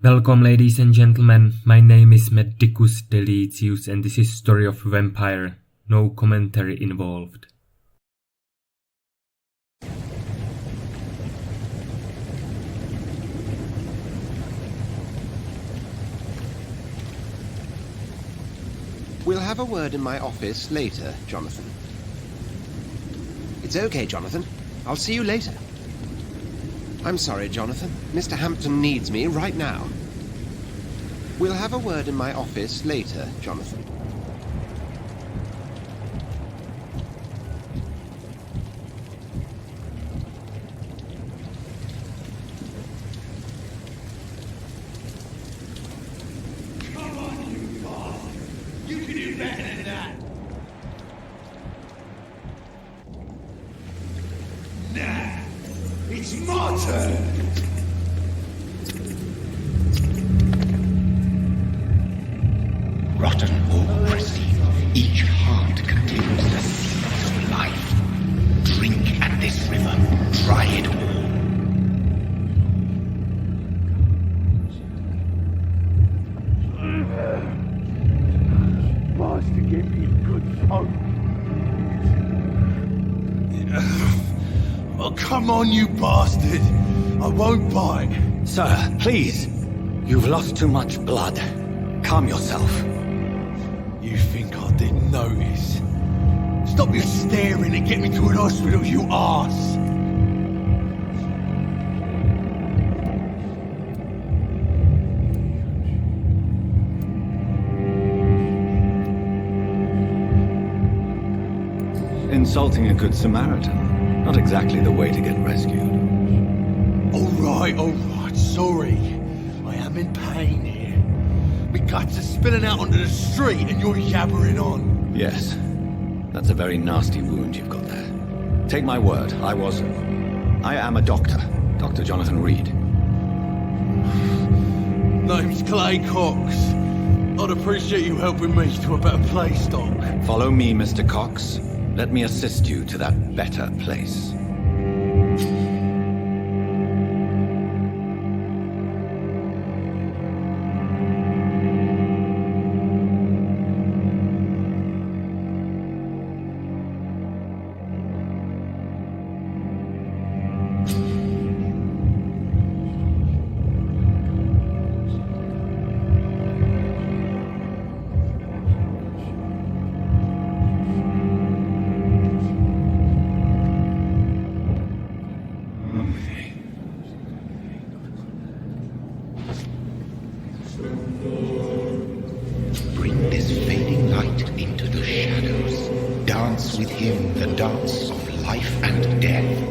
Welcome, ladies and gentlemen. My name is Medicus Deletius, and this is Story of Vampyr. No commentary involved. We'll have a word in my office later, Jonathan. It's okay, Jonathan. I'll see you later. I'm sorry, Jonathan. Mr. Hampton needs me right now. We'll have a word in my office later, Jonathan. Come on, you bastard! You can do better than that! Now, it's my turn! Rotten or pristine, each heart contains the seeds of life. Drink at this river, try it all. Master, give me good hope. Oh, come on, you bastard! I won't bite. Sir, please. You've lost too much blood. Calm yourself. You think I didn't notice? Stop your staring and get me to an hospital, you arse! Insulting a good Samaritan. Not exactly the way to get rescued. All right, sorry. I am in pain here. My guts are spilling out onto the street and you're yabbering on. Yes. That's a very nasty wound you've got there. Take my word, I am a doctor. Dr. Jonathan Reed. Name's Clay Cox. I'd appreciate you helping me to a better place, Doc. Follow me, Mr. Cox. Let me assist you to that better place. Bring this fading light into the shadows. Dance with him the dance of life and death.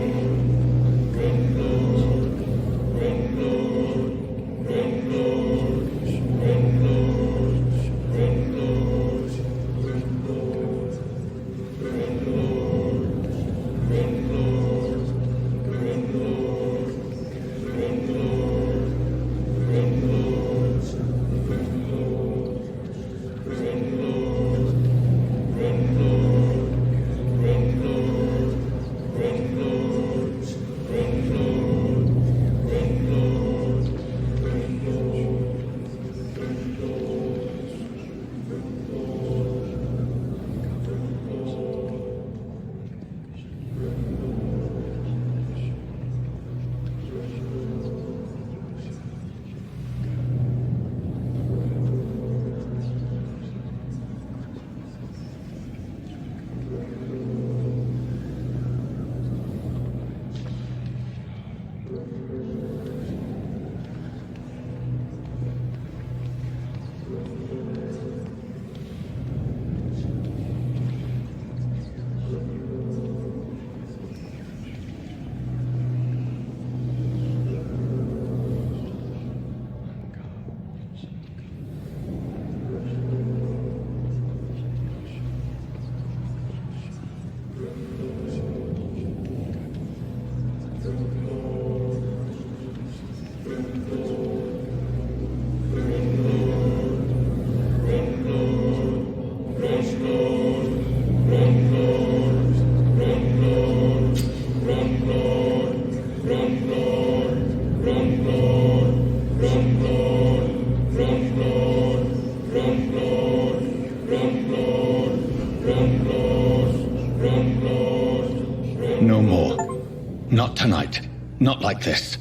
tonight. Not like this.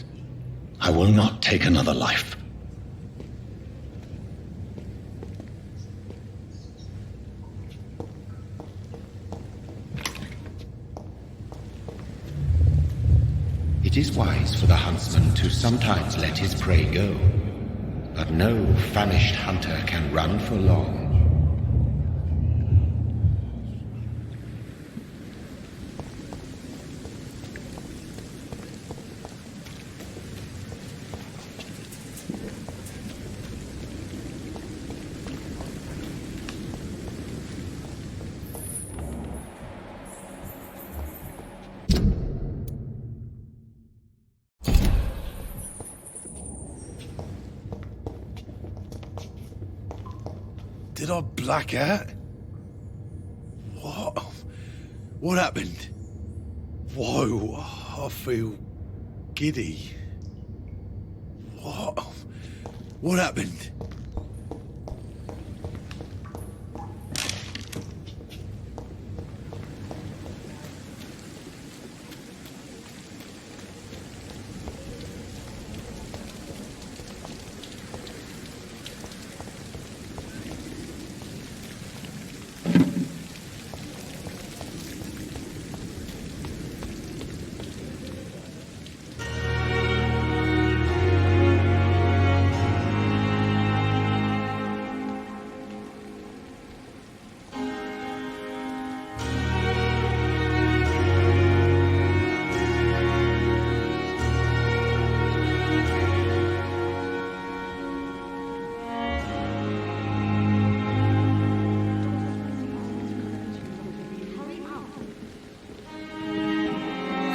I will not take another life. It is wise for the huntsman to sometimes let his prey go, but no famished hunter can run for long. Did I black out? What? What happened? Whoa, I feel giddy. What? What happened?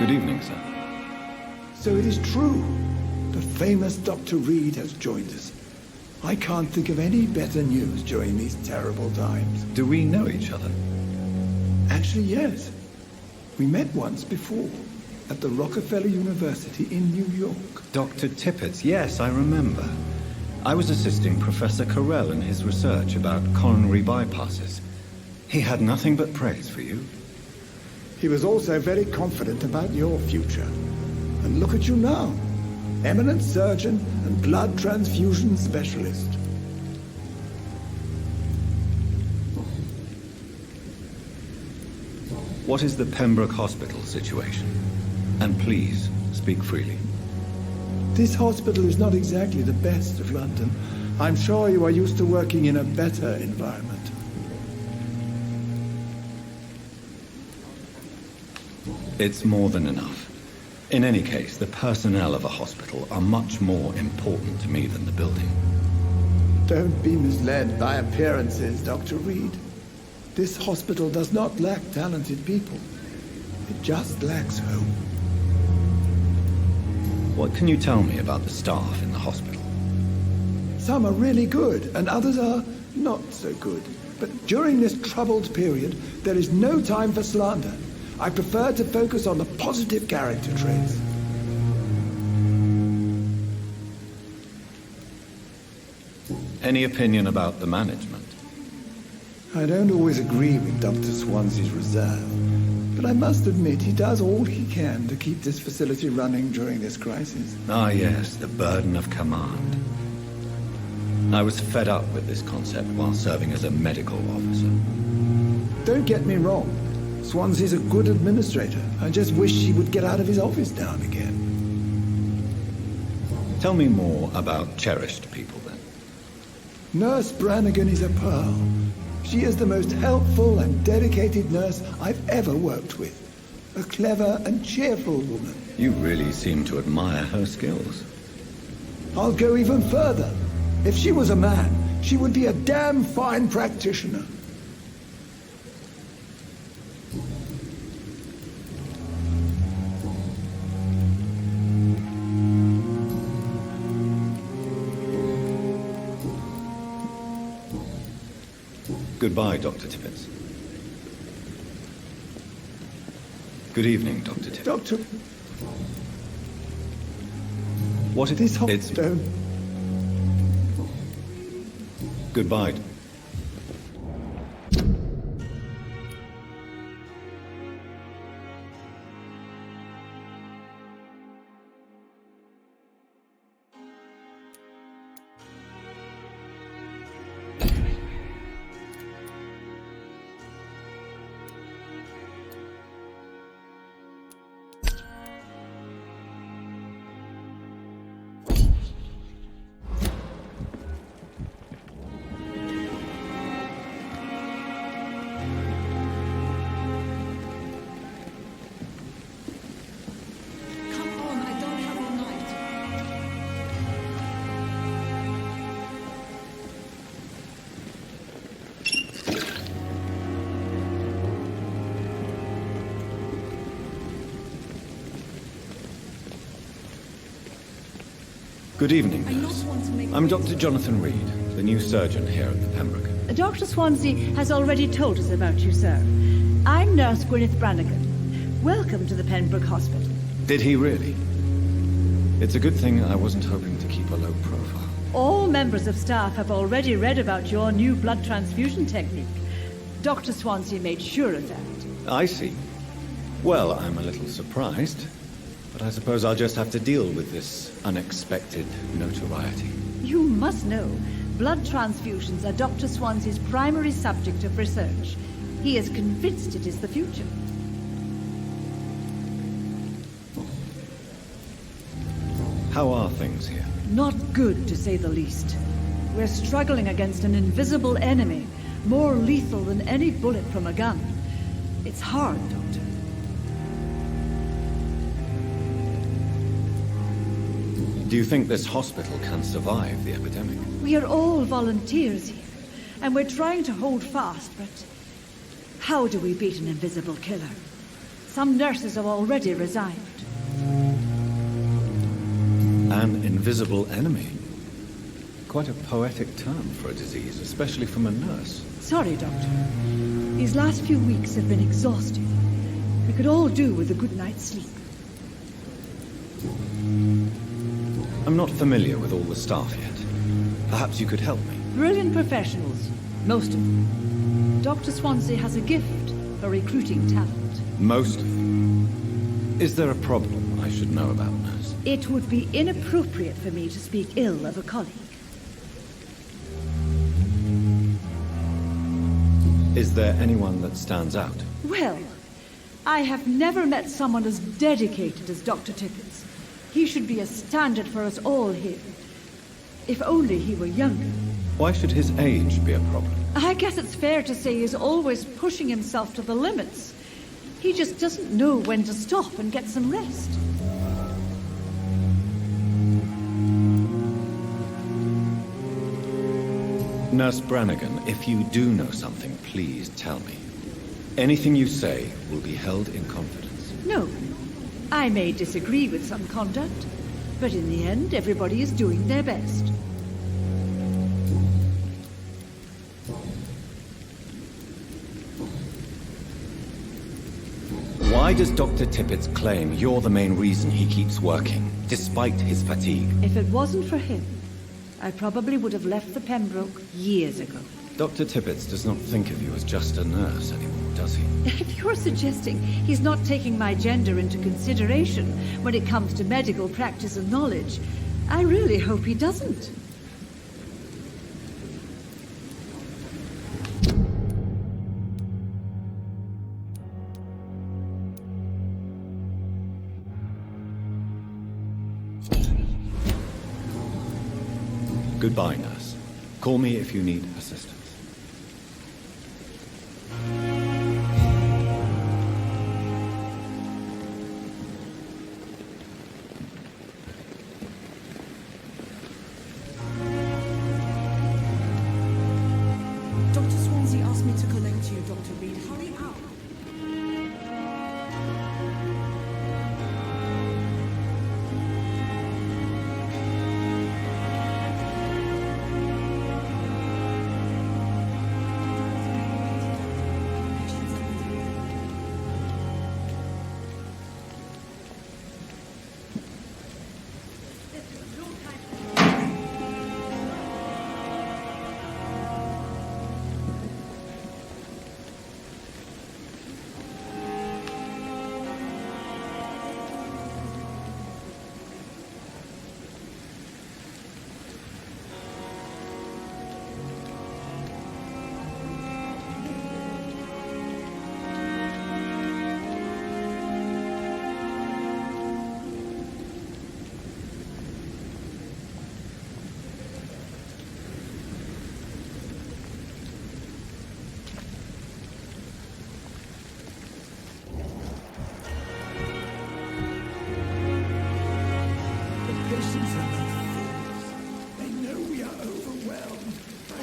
Good evening, sir. So it is true. The famous Dr. Reed has joined us. I can't think of any better news during these terrible times. Do we know each other? Actually, yes. We met once before, at the Rockefeller University in New York. Dr. Tippett, yes, I remember. I was assisting Professor Carell in his research about coronary bypasses. He had nothing but praise for you. He was also very confident about your future. And look at you now. Eminent surgeon and blood transfusion specialist. What is the Pembroke Hospital situation? And please, speak freely. This hospital is not exactly the best of London. I'm sure you are used to working in a better environment. It's more than enough. In any case, the personnel of a hospital are much more important to me than the building. Don't be misled by appearances, Dr. Reed. This hospital does not lack talented people. It just lacks hope. What can you tell me about the staff in the hospital? Some are really good, and others are not so good. But during this troubled period, there is no time for slander. I prefer to focus on the positive character traits. Any opinion about the management? I don't always agree with Dr. Swansea's reserve, but I must admit he does all he can to keep this facility running during this crisis. Ah, yes, the burden of command. I was fed up with this concept while serving as a medical officer. Don't get me wrong. Swansea's a good administrator. I just wish he would get out of his office now and again. Tell me more about cherished people, then. Nurse Brannigan is a pearl. She is the most helpful and dedicated nurse I've ever worked with. A clever and cheerful woman. You really seem to admire her skills. I'll go even further. If she was a man, she would be a damn fine practitioner. Goodbye, Dr. Tippett. Good evening, Dr. Tippett. Doctor, What is this It's hospital... goodbye. Good evening, nurse. I'm Dr. Jonathan Reed, the new surgeon here at the Pembroke. Dr. Swansea has already told us about you, sir. I'm Nurse Gwyneth Brannigan. Welcome to the Pembroke Hospital. Did he really? It's a good thing I wasn't hoping to keep a low profile. All members of staff have already read about your new blood transfusion technique. Dr. Swansea made sure of that. I see. Well, I'm a little surprised, but I suppose I'll just have to deal with this unexpected notoriety. You must know, blood transfusions are Dr. Swansea's primary subject of research. He is convinced it is the future. How are things here? Not good, to say the least. We're struggling against an invisible enemy, more lethal than any bullet from a gun. It's hard, Doctor. Do you think this hospital can survive the epidemic? We are all volunteers here, and we're trying to hold fast, but how do we beat an invisible killer? Some nurses have already resigned. An invisible enemy? Quite a poetic term for a disease, especially from a nurse. Sorry, Doctor. These last few weeks have been exhausting. We could all do with a good night's sleep. I'm not familiar with all the staff yet. Perhaps you could help me. Brilliant professionals, most of them. Dr. Swansea has a gift for recruiting talent. Most of them. Is there a problem I should know about, nurse? It would be inappropriate for me to speak ill of a colleague. Is there anyone that stands out? Well, I have never met someone as dedicated as Dr. Tippett. He should be a standard for us all here. If only he were younger. Why should his age be a problem? I guess it's fair to say he's always pushing himself to the limits. He just doesn't know when to stop and get some rest. Nurse Brannigan, if you do know something, please tell me. Anything you say will be held in confidence. No. I may disagree with some conduct, but in the end, everybody is doing their best. Why does Dr. Tippett claim you're the main reason he keeps working, despite his fatigue? If it wasn't for him, I probably would have left the Pembroke years ago. Dr. Tippett does not think of you as just a nurse anymore, does he? If you're suggesting he's not taking my gender into consideration when it comes to medical practice and knowledge, I really hope he doesn't. Goodbye, nurse. Call me if you need assistance. Dr. Swansea asked me to connect you, Dr. Reed. Hurry up.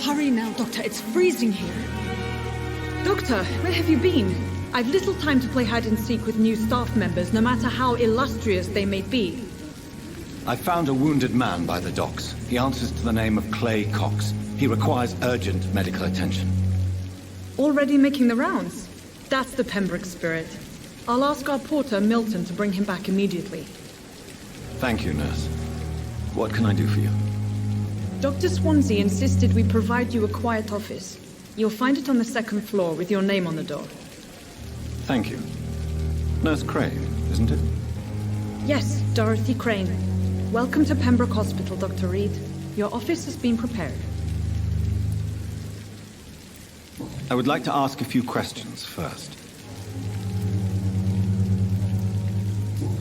Hurry now, Doctor. It's freezing here. Doctor, where have you been? I've little time to play hide and seek with new staff members, no matter how illustrious they may be. I found a wounded man by the docks. He answers to the name of Clay Cox. He requires urgent medical attention. Already making the rounds? That's the Pembroke spirit. I'll ask our porter, Milton, to bring him back immediately. Thank you, nurse. What can I do for you? Dr. Swansea insisted we provide you a quiet office. You'll find it on the second floor with your name on the door. Thank you. Nurse Crane, isn't it? Yes, Dorothy Crane. Welcome to Pembroke Hospital, Dr. Reed. Your office has been prepared. I would like to ask a few questions first.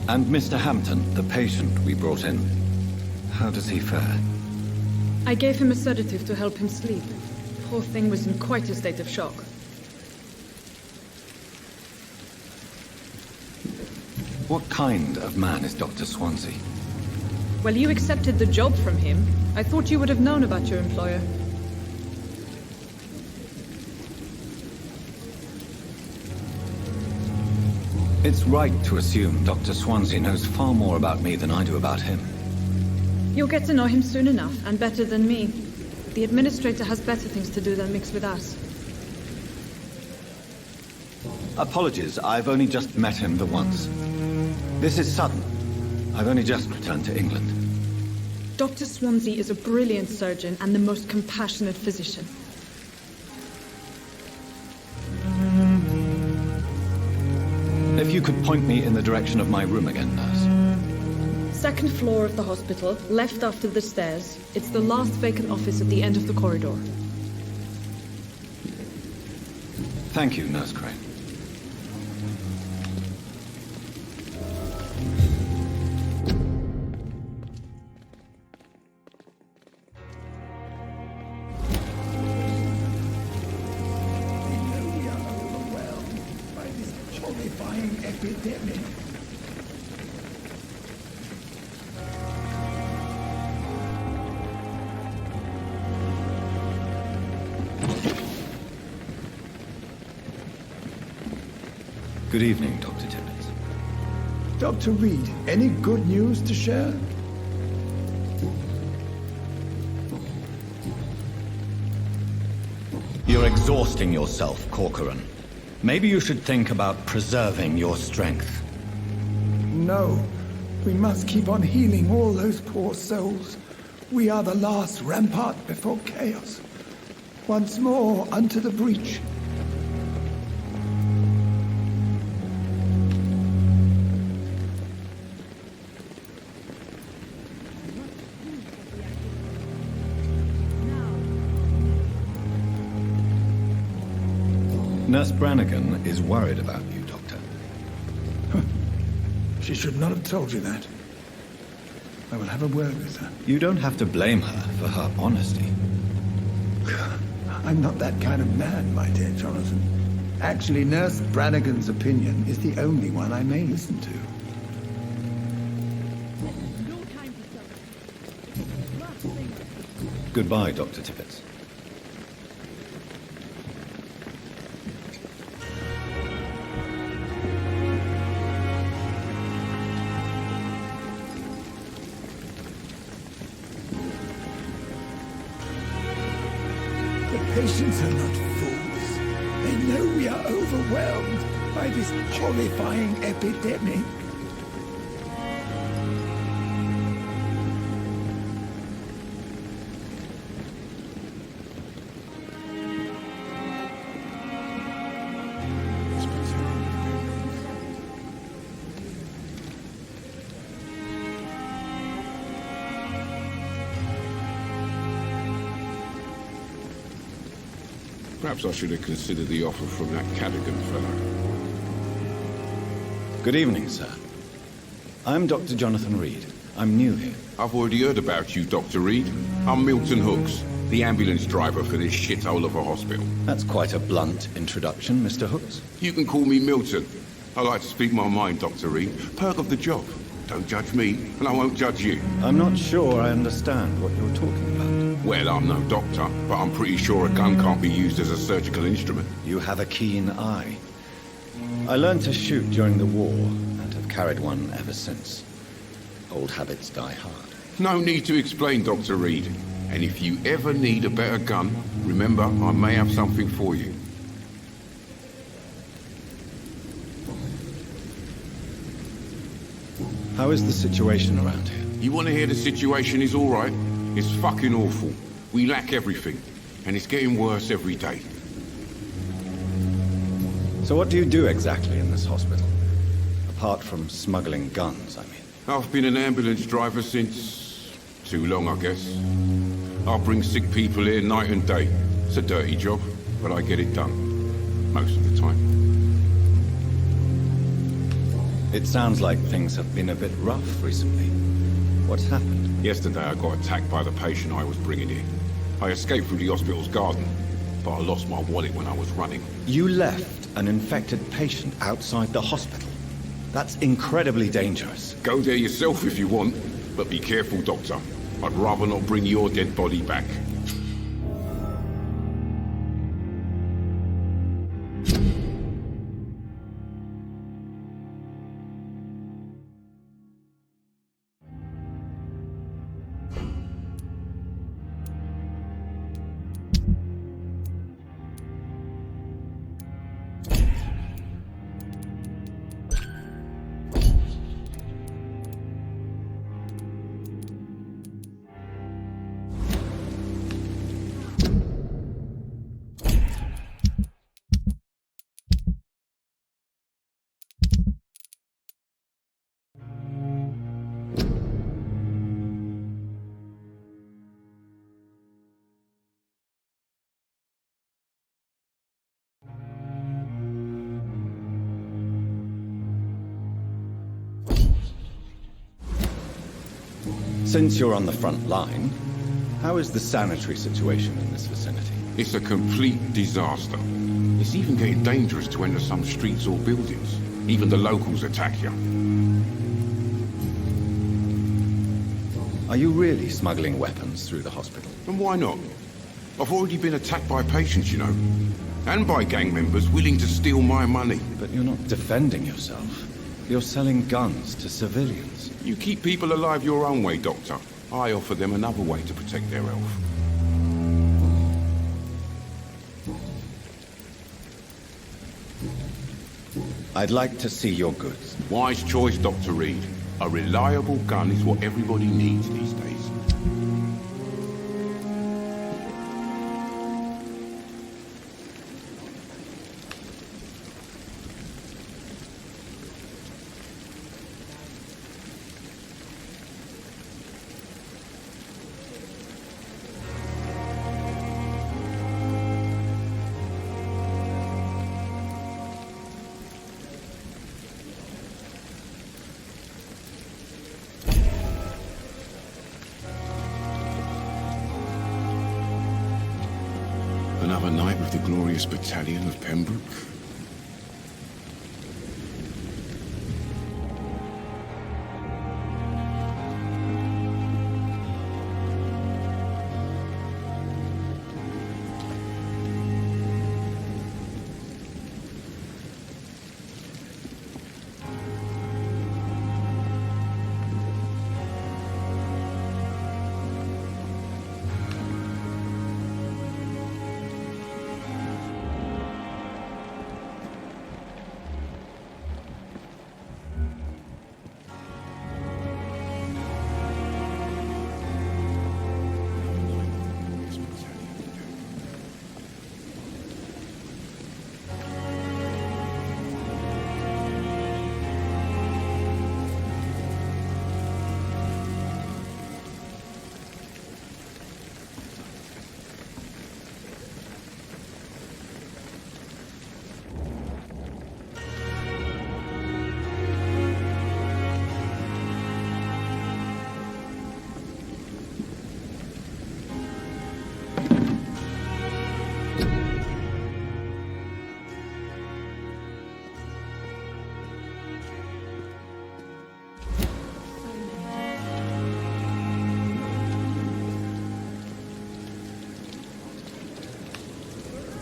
And Mr. Hampton, the patient we brought in, how does he fare? I gave him a sedative to help him sleep. Poor thing was in quite a state of shock. What kind of man is Dr. Swansea? Well, you accepted the job from him. I thought you would have known about your employer. It's right to assume Dr. Swansea knows far more about me than I do about him. You'll get to know him soon enough, and better than me. The administrator has better things to do than mix with us. Apologies, I've only just met him the once. This is sudden. I've only just returned to England. Dr. Swansea is a brilliant surgeon and the most compassionate physician. If you could point me in the direction of my room again, nurse. Second floor of the hospital, left after the stairs. It's the last vacant office at the end of the corridor. Thank you, Nurse Crane. Epidemic. Good evening, Dr. Tibbets. Dr. Reed, any good news to share? You're exhausting yourself, Corcoran. Maybe you should think about preserving your strength. No. We must keep on healing all those poor souls. We are the last rampart before chaos. Once more, unto the breach. Nurse Brannigan is worried about you, Doctor. She should not have told you that. I will have a word with her. You don't have to blame her for her honesty. I'm not that kind of man, my dear Jonathan. Actually, Nurse Brannigan's opinion is the only one I may listen to. Goodbye, Dr. Tibbets. Patients are not fools. They know we are overwhelmed by this horrifying epidemic. Perhaps I should have considered the offer from that Cadogan fellow. Good evening, sir. I'm Dr. Jonathan Reed. I'm new here. I've already heard about you, Dr. Reed. I'm Milton Hooks, the ambulance driver for this shithole of a hospital. That's quite a blunt introduction, Mr. Hooks. You can call me Milton. I like to speak my mind, Dr. Reed. Perk of the job. Don't judge me, and I won't judge you. I'm not sure I understand what you're talking about. Well, I'm no doctor, but I'm pretty sure a gun can't be used as a surgical instrument. You have a keen eye. I learned to shoot during the war, and have carried one ever since. Old habits die hard. No need to explain, Dr. Reed. And if you ever need a better gun, remember, I may have something for you. How is the situation around here? You want to hear the situation is all right? It's fucking awful. We lack everything, and it's getting worse every day. So what do you do exactly in this hospital? Apart from smuggling guns, I mean. I've been an ambulance driver since... too long, I guess. I bring sick people here night and day. It's a dirty job, but I get it done. Most of the time. It sounds like things have been a bit rough recently. What's happened? Yesterday I got attacked by the patient I was bringing in. I escaped through the hospital's garden, but I lost my wallet when I was running. You left an infected patient outside the hospital? That's incredibly dangerous. Go there yourself if you want, but be careful, Doctor. I'd rather not bring your dead body back. Since you're on the front line, how is the sanitary situation in this vicinity? It's a complete disaster. It's even getting dangerous to enter some streets or buildings. Even the locals attack you. Are you really smuggling weapons through the hospital? And why not? I've already been attacked by patients, you know. And by gang members willing to steal my money. But you're not defending yourself. You're selling guns to civilians. You keep people alive your own way, Doctor. I offer them another way to protect their health. I'd like to see your goods. Wise choice, Dr. Reed. A reliable gun is what everybody needs these days. Another night with the glorious battalion of Pembroke.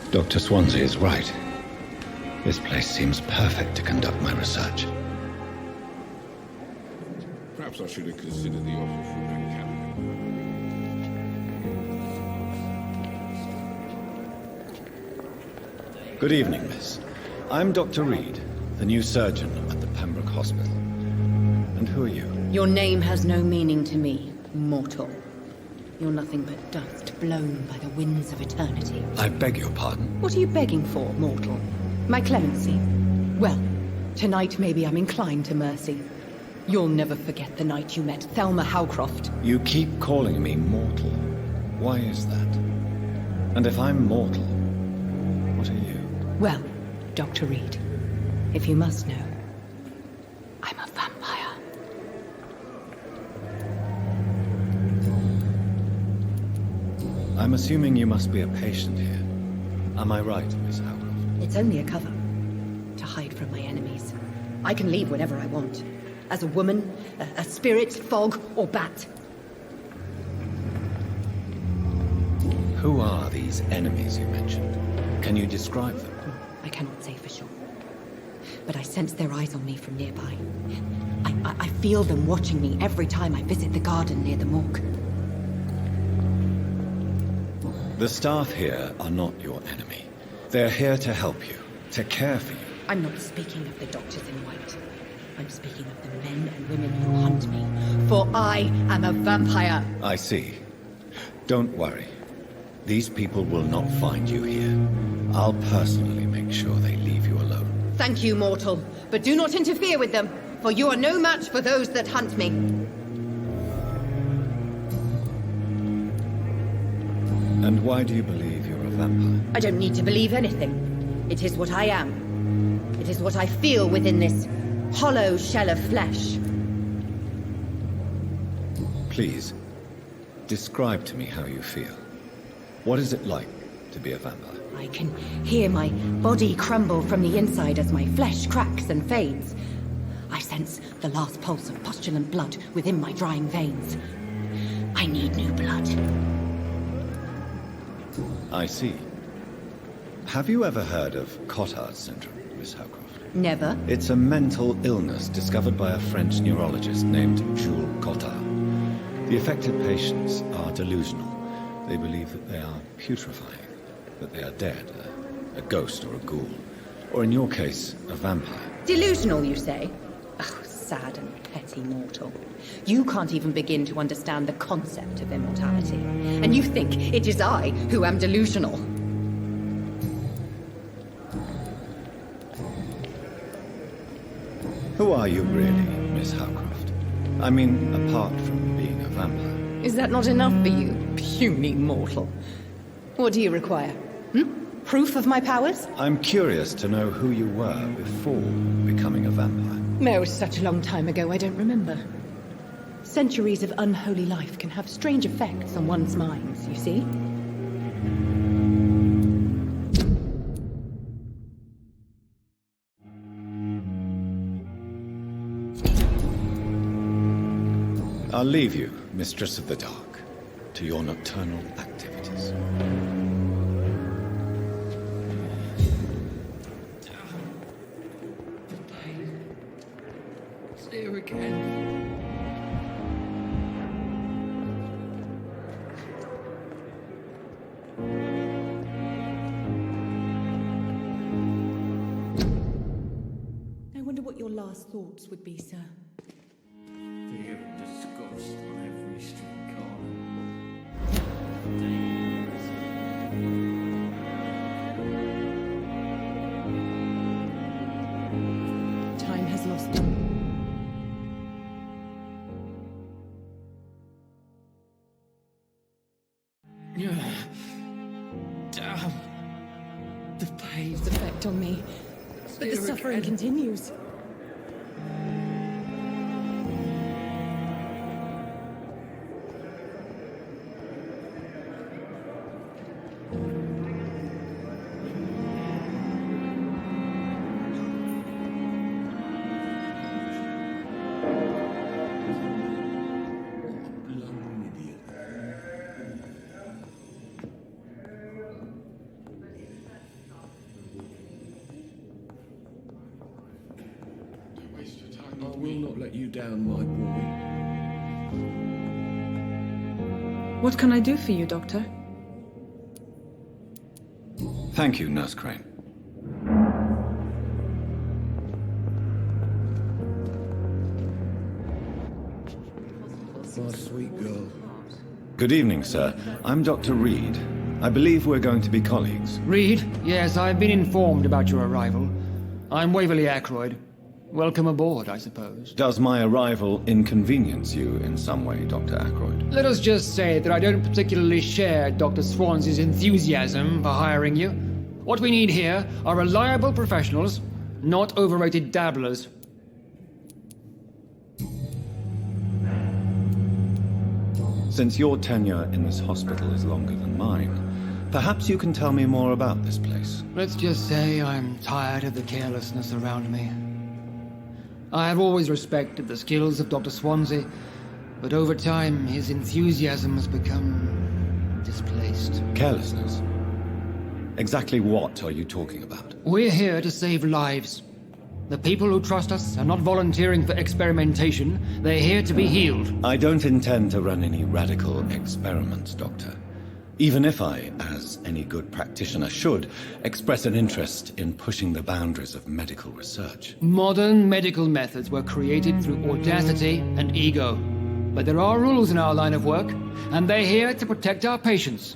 Dr. Swansea is right. This place seems perfect to conduct my research. Perhaps Perhaps I should have considered the offer from that captain. Good evening, miss. I'm Dr. Reed, the new surgeon at the Pembroke Hospital. And who are you? Your name has no meaning to me, mortal. You're nothing but dust blown by the winds of eternity. I beg your pardon? What are you begging for, mortal? My clemency? Well, tonight maybe I'm inclined to mercy. You'll never forget the night you met Thelma Howcroft. You keep calling me mortal. Why is that? And if I'm mortal, what are you? Well, Dr. Reed, if you must know, I'm a vampire. I'm assuming you must be a patient here. Am I right, Miss Howcroft? It's only a cover. To hide from my enemies. I can leave whenever I want. As a woman, a spirit, fog, or bat. Who are these enemies you mentioned? Can you describe them? I cannot say for sure. But I sense their eyes on me from nearby. I feel them watching me every time I visit the garden near the morgue. The staff here are not your enemy. They're here to help you, to care for you. I'm not speaking of the doctors in white. I'm speaking of the men and women who hunt me. For I am a vampire. I see. Don't worry. These people will not find you here. I'll personally make sure they leave you alone. Thank you, mortal. But do not interfere with them, for you are no match for those that hunt me. And why do you believe you're a vampire? I don't need to believe anything. It is what I am. It is what I feel within this hollow shell of flesh. Please, describe to me how you feel. What is it like to be a vampire? I can hear my body crumble from the inside as my flesh cracks and fades. I sense the last pulse of postulant blood within my drying veins. I need new blood. I see. Have you ever heard of Cotard syndrome, Miss Howcroft? Never. It's a mental illness discovered by a French neurologist named Jules Cotard. The affected patients are delusional. They believe that they are putrefying, that they are dead, a ghost or a ghoul, or in your case, a vampire. Delusional, you say? Oh, sad and petty mortal. You can't even begin to understand the concept of immortality. And you think it is I who am delusional. Who are you really, Miss Howcroft? I mean, apart from being a vampire. Is that not enough for you, puny mortal? What do you require? Proof of my powers? I'm curious to know who you were before becoming a vampire. No, such a long time ago, I don't remember. Centuries of unholy life can have strange effects on one's minds, you see? I'll leave you, Mistress of the Dark, to your nocturnal activities. It's here again. I wonder what your last thoughts would be, sir. Fear and disgust on every street corner. Time has lost them. Damn. The pain's Its effect on me. But the here suffering again. continues. I will not let you down, my boy. What can I do for you, Doctor? Thank you, Nurse Crane. Oh, sweet girl. Good evening, sir. I'm Dr. Reed. I believe we're going to be colleagues. Reed? Yes, I've been informed about your arrival. I'm Waverly Ackroyd. Welcome aboard, I suppose. Does my arrival inconvenience you in some way, Dr. Ackroyd? Let us just say that I don't particularly share Dr. Swansea's enthusiasm for hiring you. What we need here are reliable professionals, not overrated dabblers. Since your tenure in this hospital is longer than mine, perhaps you can tell me more about this place. Let's just say I'm tired of the carelessness around me. I have always respected the skills of Dr. Swansea, but over time his enthusiasm has become displaced. Carelessness? Exactly what are you talking about? We're here to save lives. The people who trust us are not volunteering for experimentation. They're here to be healed. I don't intend to run any radical experiments, Doctor. Even if I, as any good practitioner should, express an interest in pushing the boundaries of medical research. Modern medical methods were created through audacity and ego. But there are rules in our line of work, and they're here to protect our patients.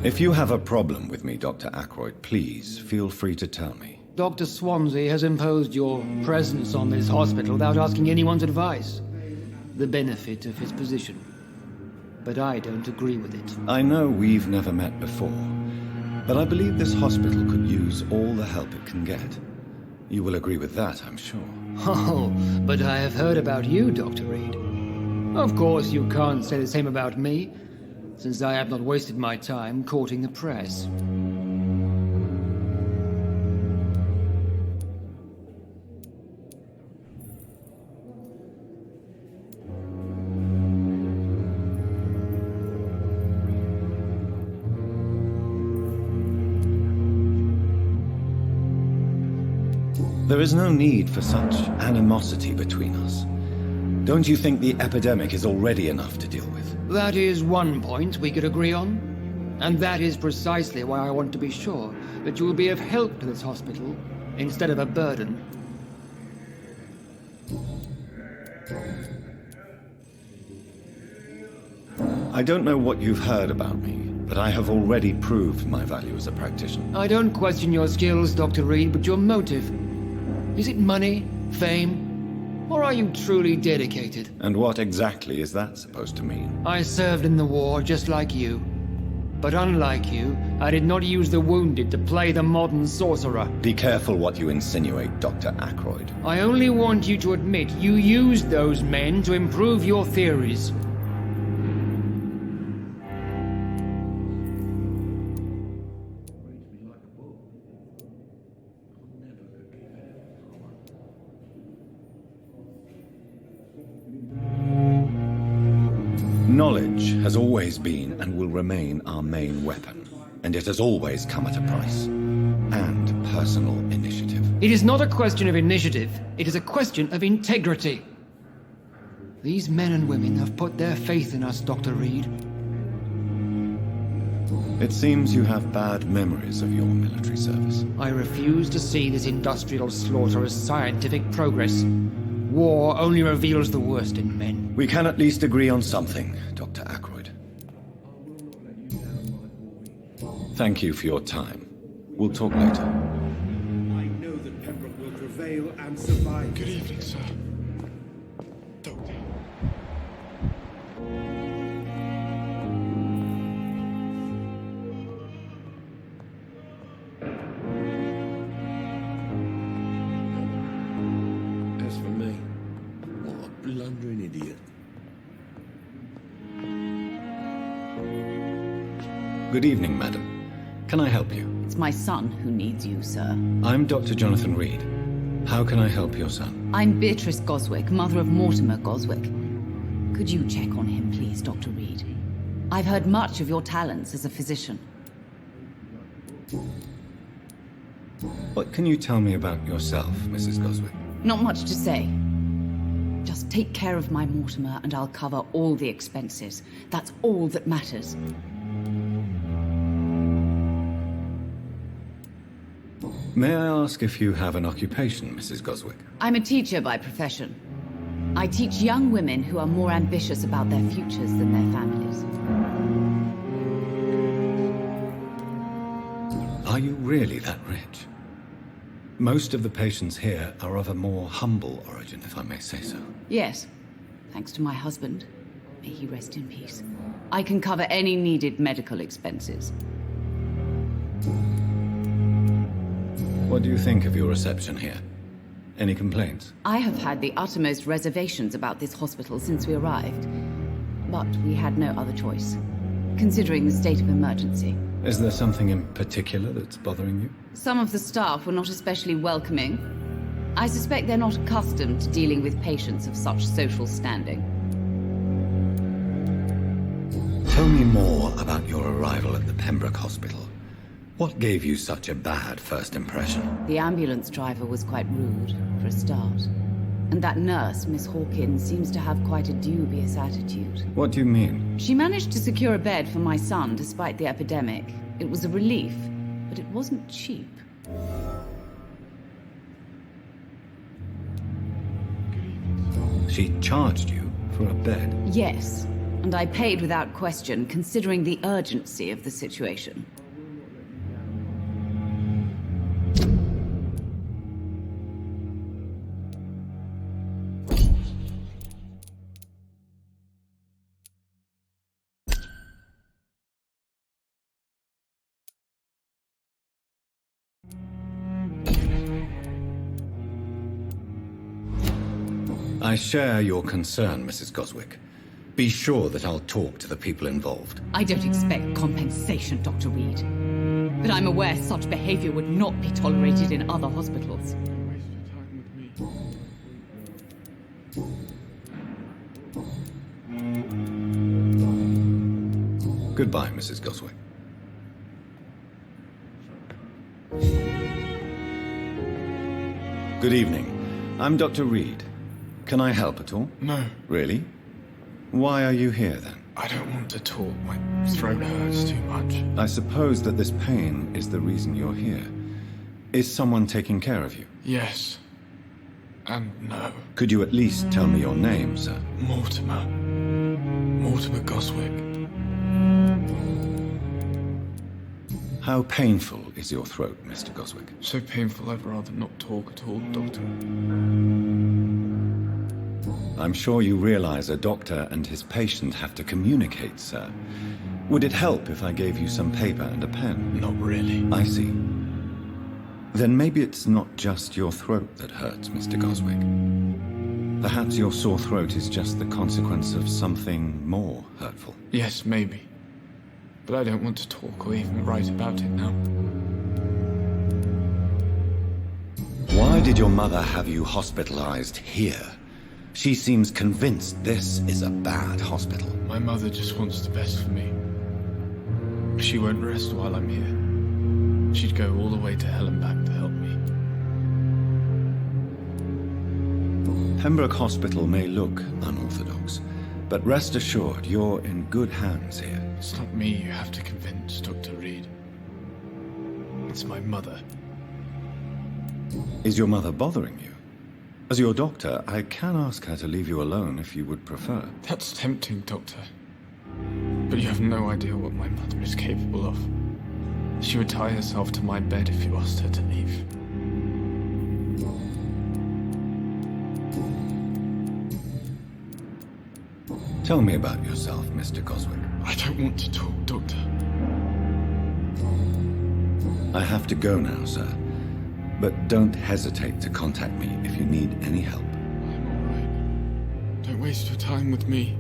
If you have a problem with me, Dr. Ackroyd, please feel free to tell me. Dr. Swansea has imposed your presence on this hospital without asking anyone's advice. The benefit of his position. But I don't agree with it. I know we've never met before, but I believe this hospital could use all the help it can get. You will agree with that, I'm sure. Oh, but I have heard about you, Dr. Reed. Of course, you can't say the same about me, since I have not wasted my time courting the press. There is no need for such animosity between us. Don't you think the epidemic is already enough to deal with? That is one point we could agree on. And that is precisely why I want to be sure that you will be of help to this hospital instead of a burden. I don't know what you've heard about me, but I have already proved my value as a practitioner. I don't question your skills, Dr. Reed, but your motive. Is it money, fame, or are you truly dedicated? And what exactly is that supposed to mean? I served in the war just like you. But unlike you, I did not use the wounded to play the modern sorcerer. Be careful what you insinuate, Dr. Ackroyd. I only want you to admit you used those men to improve your theories. Knowledge has always been and will remain our main weapon, and it has always come at a price. And personal initiative. It is not a question of initiative, it is a question of integrity. These men and women have put their faith in us, Dr. Reed. It seems you have bad memories of your military service. I refuse to see this industrial slaughter as scientific progress. War only reveals the worst in men. We can at least agree on something, Dr. Ackroyd. Thank you for your time. We'll talk later. I know that Pembroke will prevail and survive. Good evening, sir. Doctor. As for me, what a blundering idiot. Good evening, madam. Can I help you? It's my son who needs you, sir. I'm Dr. Jonathan Reed. How can I help your son? I'm Beatrice Goswick, mother of Mortimer Goswick. Could you check on him, please, Dr. Reed? I've heard much of your talents as a physician. What can you tell me about yourself, Mrs. Goswick? Not much to say. Just take care of my Mortimer and I'll cover all the expenses. That's all that matters. May I ask if you have an occupation, Mrs. Goswick? I'm a teacher by profession. I teach young women who are more ambitious about their futures than their families. Are you really that rich? Most of the patients here are of a more humble origin, if I may say so. Yes, thanks to my husband. May he rest in peace. I can cover any needed medical expenses. What do you think of your reception here? Any complaints? I have had the uttermost reservations about this hospital since we arrived. But we had no other choice, considering the state of emergency. Is there something in particular that's bothering you? Some of the staff were not especially welcoming. I suspect they're not accustomed to dealing with patients of such social standing. Tell me more about your arrival at the Pembroke Hospital. What gave you such a bad first impression? The ambulance driver was quite rude, for a start. And that nurse, Miss Hawkins, seems to have quite a dubious attitude. What do you mean? She managed to secure a bed for my son despite the epidemic. It was a relief, but it wasn't cheap. She charged you for a bed? Yes, and I paid without question, considering the urgency of the situation. I share your concern, Mrs. Goswick. Be sure that I'll talk to the people involved. I don't expect compensation, Dr. Reed. But I'm aware such behavior would not be tolerated in other hospitals. Goodbye, Mrs. Goswick. Good evening. I'm Dr. Reed. Can I help at all? No. Really? Why are you here, then? I don't want to talk. My throat hurts too much. I suppose that this pain is the reason you're here. Is someone taking care of you? Yes. And no. Could you at least tell me your name, sir? Mortimer. Mortimer Goswick. How painful is your throat, Mr. Goswick? So painful I'd rather not talk at all, Doctor. I'm sure you realize a doctor and his patient have to communicate, sir. Would it help if I gave you some paper and a pen? Not really. I see. Then maybe it's not just your throat that hurts, Mr. Goswick. Perhaps your sore throat is just the consequence of something more hurtful. Yes, maybe. But I don't want to talk or even write about it now. Why did your mother have you hospitalized here? She seems convinced this is a bad hospital. My mother just wants the best for me. She won't rest while I'm here. She'd go all the way to hell and back to help me. Pembroke Hospital may look unorthodox, but rest assured you're in good hands here. It's not me you have to convince, Dr. Reed. It's my mother. Is your mother bothering you? As your doctor, I can ask her to leave you alone if you would prefer. That's tempting, Doctor. But you have no idea what my mother is capable of. She would tie herself to my bed if you asked her to leave. Tell me about yourself, Mr. Goswick. I don't want to talk, Doctor. I have to go now, sir. But don't hesitate to contact me if you need any help. I'm all right. Don't waste your time with me.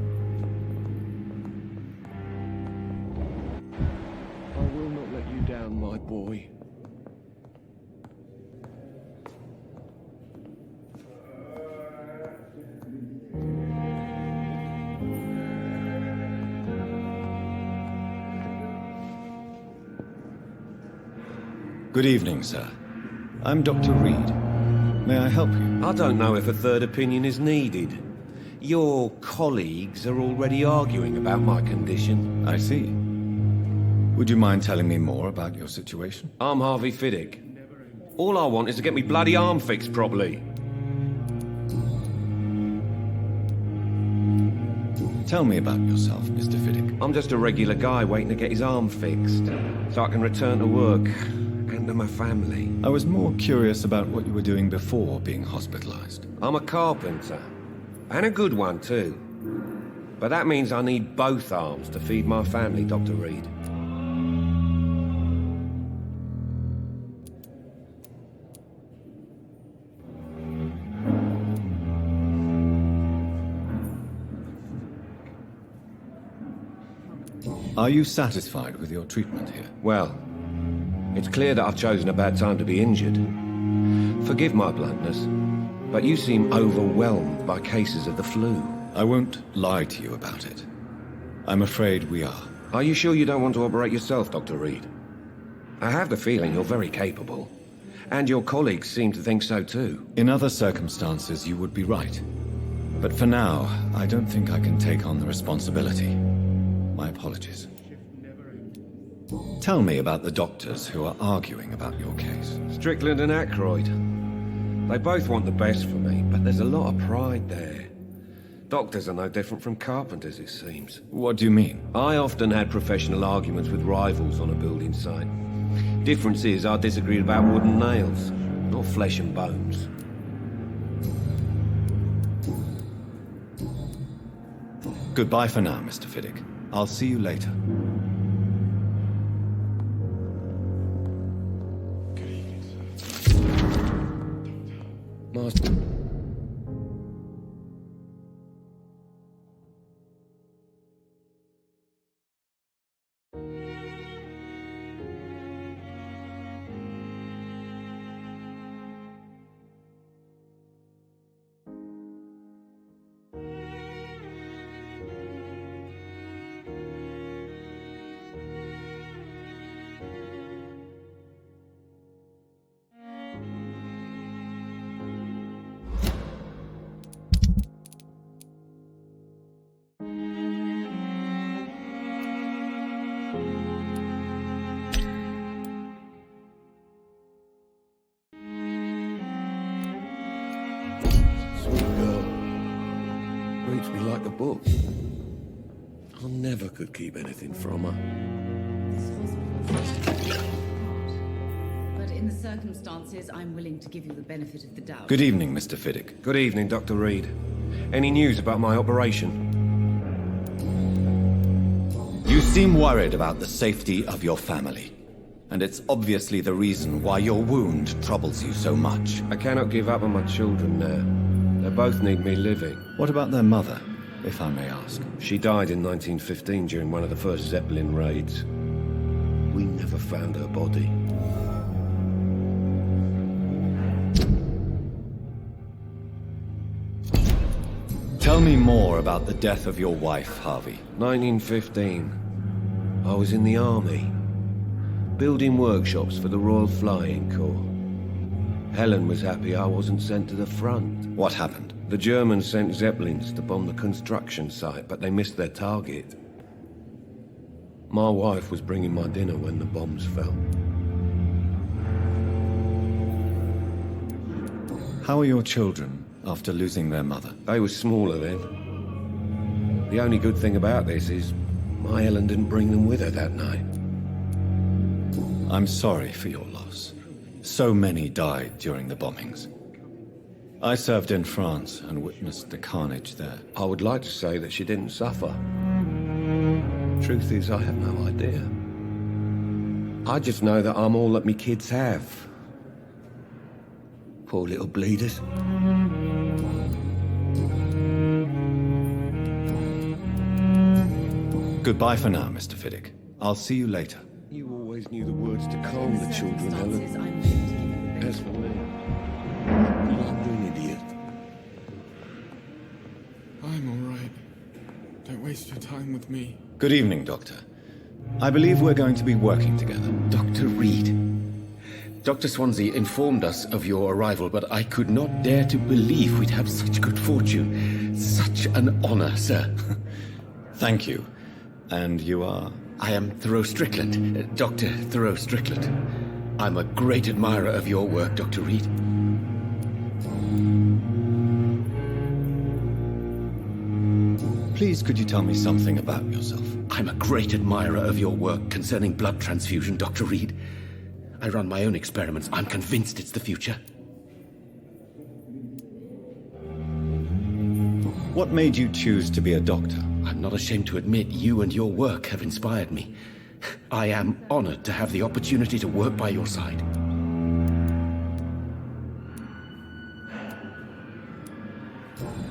I will not let you down, my boy. Good evening, sir. I'm Dr. Reed. May I help you? I don't know if a third opinion is needed. Your colleagues are already arguing about my condition. I see. Would you mind telling me more about your situation? I'm Harvey Fiddick. All I want is to get me bloody arm fixed properly. Tell me about yourself, Mr. Fiddick. I'm just a regular guy waiting to get his arm fixed, so I can return to work and to my family. I was more curious about what you were doing before being hospitalized. I'm a carpenter, and a good one too. But that means I need both arms to feed my family, Dr. Reed. Are you satisfied with your treatment here? Well, it's clear that I've chosen a bad time to be injured. Forgive my bluntness, but you seem overwhelmed by cases of the flu. I won't lie to you about it. I'm afraid we are. Are you sure you don't want to operate yourself, Dr. Reed? I have the feeling you're very capable, and your colleagues seem to think so too. In other circumstances, you would be right. But for now, I don't think I can take on the responsibility. My apologies. Tell me about the doctors who are arguing about your case. Strickland and Aykroyd. They both want the best for me, but there's a lot of pride there. Doctors are no different from carpenters, it seems. What do you mean? I often had professional arguments with rivals on a building site. Difference is I disagreed about wooden nails, not flesh and bones. Goodbye for now, Mr. Fiddick. I'll see you later. Master. Reads me like a book. I never could keep anything from her. But in the circumstances, I'm willing to give you the benefit of the doubt. Good evening, Mr. Fiddick. Good evening, Dr. Reed. Any news about my operation? You seem worried about the safety of your family. And it's obviously the reason why your wound troubles you so much. I cannot give up on my children now. They both need me living. What about their mother, if I may ask? She died in 1915 during one of the first Zeppelin raids. We never found her body. Tell me more about the death of your wife, Harvey. 1915. I was in the army, building workshops for the Royal Flying Corps. Helen was happy I wasn't sent to the front. What happened? The Germans sent Zeppelins to bomb the construction site, but they missed their target. My wife was bringing my dinner when the bombs fell. How are your children after losing their mother? They were smaller then. The only good thing about this is my Helen didn't bring them with her that night. I'm sorry for your loss. So many died during the bombings. I served in France and witnessed the carnage there. I would like to say that she didn't suffer. Truth is, I have no idea. I just know that I'm all that me kids have. Poor little bleeders. Goodbye for now, Mr. Fiddick. I'll see you later. You always knew the words to calm the children, Helen. As for me, I'm an idiot. I'm all right. Don't waste your time with me. Good evening, Doctor. I believe we're going to be working together. Dr. Reed, Dr. Swansea informed us of your arrival, but I could not dare to believe we'd have such good fortune. Such an honor, sir. Thank you. And you are? I am Thoreau Strickland, Dr. Thoreau Strickland. I'm a great admirer of your work, Dr. Reed. Please, could you tell me something about yourself? I'm a great admirer of your work concerning blood transfusion, Dr. Reed. I run my own experiments. I'm convinced it's the future. What made you choose to be a doctor? I'm not ashamed to admit you and your work have inspired me. I am honored to have the opportunity to work by your side.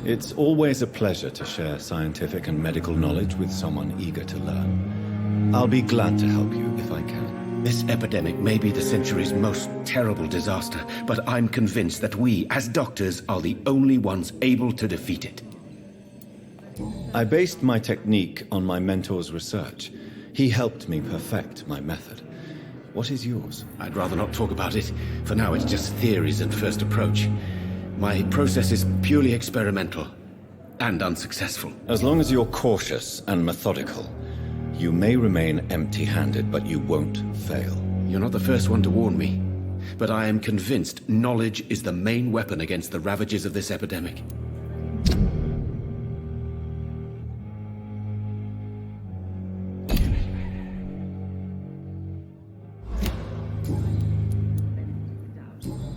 It's always a pleasure to share scientific and medical knowledge with someone eager to learn. I'll be glad to help you if I can. This epidemic may be the century's most terrible disaster, but I'm convinced that we, as doctors, are the only ones able to defeat it. I based my technique on my mentor's research. He helped me perfect my method. What is yours? I'd rather not talk about it. For now, it's just theories and first approach. My process is purely experimental and unsuccessful. As long as you're cautious and methodical, you may remain empty-handed, but you won't fail. You're not the first one to warn me, but I am convinced knowledge is the main weapon against the ravages of this epidemic.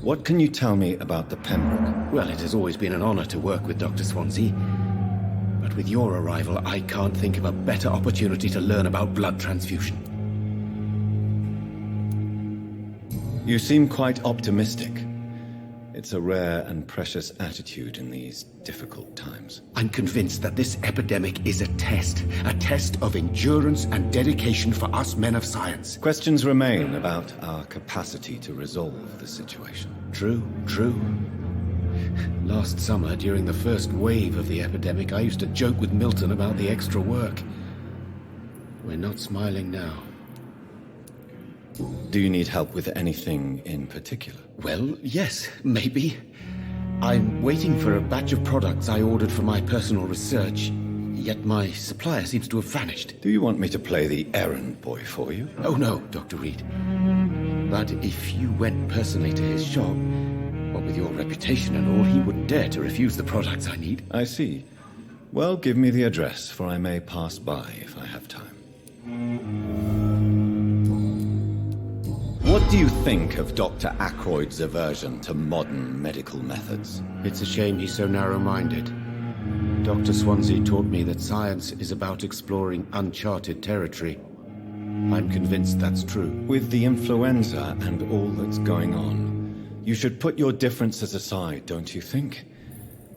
What can you tell me about the Pembroke? Well, it has always been an honor to work with Dr. Swansea. But with your arrival, I can't think of a better opportunity to learn about blood transfusion. You seem quite optimistic. It's a rare and precious attitude in these difficult times. I'm convinced that this epidemic is a test of endurance and dedication for us men of science. Questions remain about our capacity to resolve the situation. True. Last summer, during the first wave of the epidemic, I used to joke with Milton about the extra work. We're not smiling now. Do you need help with anything in particular? Well, yes, maybe. I'm waiting for a batch of products I ordered for my personal research, yet my supplier seems to have vanished. Do you want me to play the errand boy for you? Oh no, Dr. Reed. But if you went personally to his shop, what with your reputation and all, he wouldn't dare to refuse the products I need. I see. Well, give me the address, for I may pass by if I have time. What do you think of Dr. Ackroyd's aversion to modern medical methods? It's a shame he's so narrow-minded. Dr. Swansea taught me that science is about exploring uncharted territory. I'm convinced that's true. With the influenza and all that's going on, you should put your differences aside, don't you think?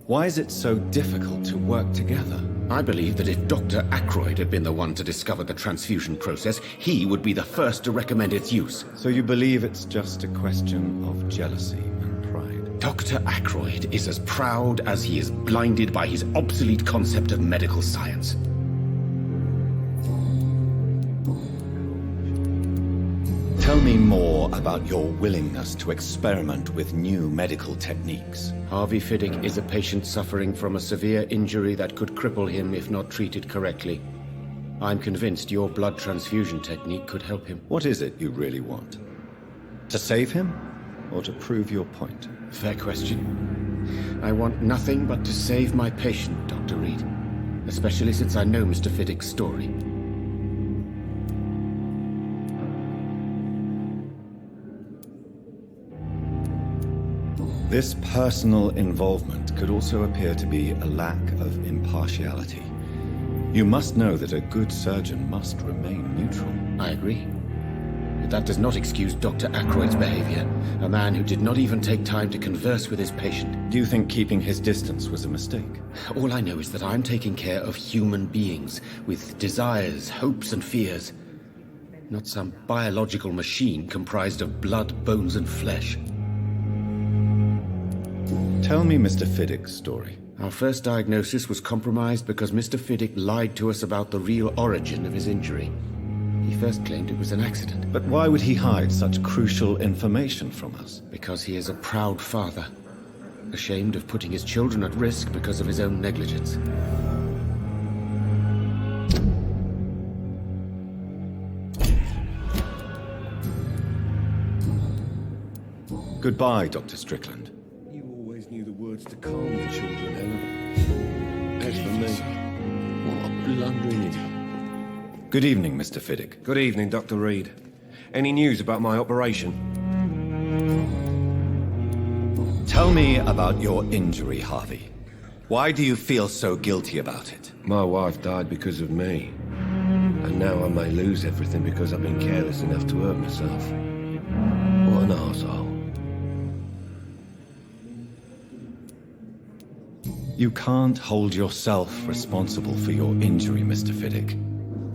Why is it so difficult to work together? I believe that if Dr. Ackroyd had been the one to discover the transfusion process, he would be the first to recommend its use. So you believe it's just a question of jealousy and pride? Dr. Ackroyd is as proud as he is blinded by his obsolete concept of medical science. Tell me more about your willingness to experiment with new medical techniques. Harvey Fiddick is a patient suffering from a severe injury that could cripple him if not treated correctly. I'm convinced your blood transfusion technique could help him. What is it you really want? To save him, or to prove your point? Fair question. I want nothing but to save my patient, Dr. Reed. Especially since I know Mr. Fiddick's story. This personal involvement could also appear to be a lack of impartiality. You must know that a good surgeon must remain neutral. I agree. But that does not excuse Dr. Ackroyd's behavior, a man who did not even take time to converse with his patient. Do you think keeping his distance was a mistake? All I know is that I'm taking care of human beings with desires, hopes, and fears. Not some biological machine comprised of blood, bones, and flesh. Tell me Mr. Fiddick's story. Our first diagnosis was compromised because Mr. Fiddick lied to us about the real origin of his injury. He first claimed it was an accident. But why would he hide such crucial information from us? Because he is a proud father, ashamed of putting his children at risk because of his own negligence. Goodbye, Dr. Strickland. You always knew the words to calm the children, Ellen. As for me, what a blundering idiot. Good evening, Mr. Fiddick. Good evening, Dr. Reed. Any news about my operation? Tell me about your injury, Harvey. Why do you feel so guilty about it? My wife died because of me. And now I may lose everything because I've been careless enough to hurt myself. What an arsehole. You can't hold yourself responsible for your injury, Mr. Fiddick.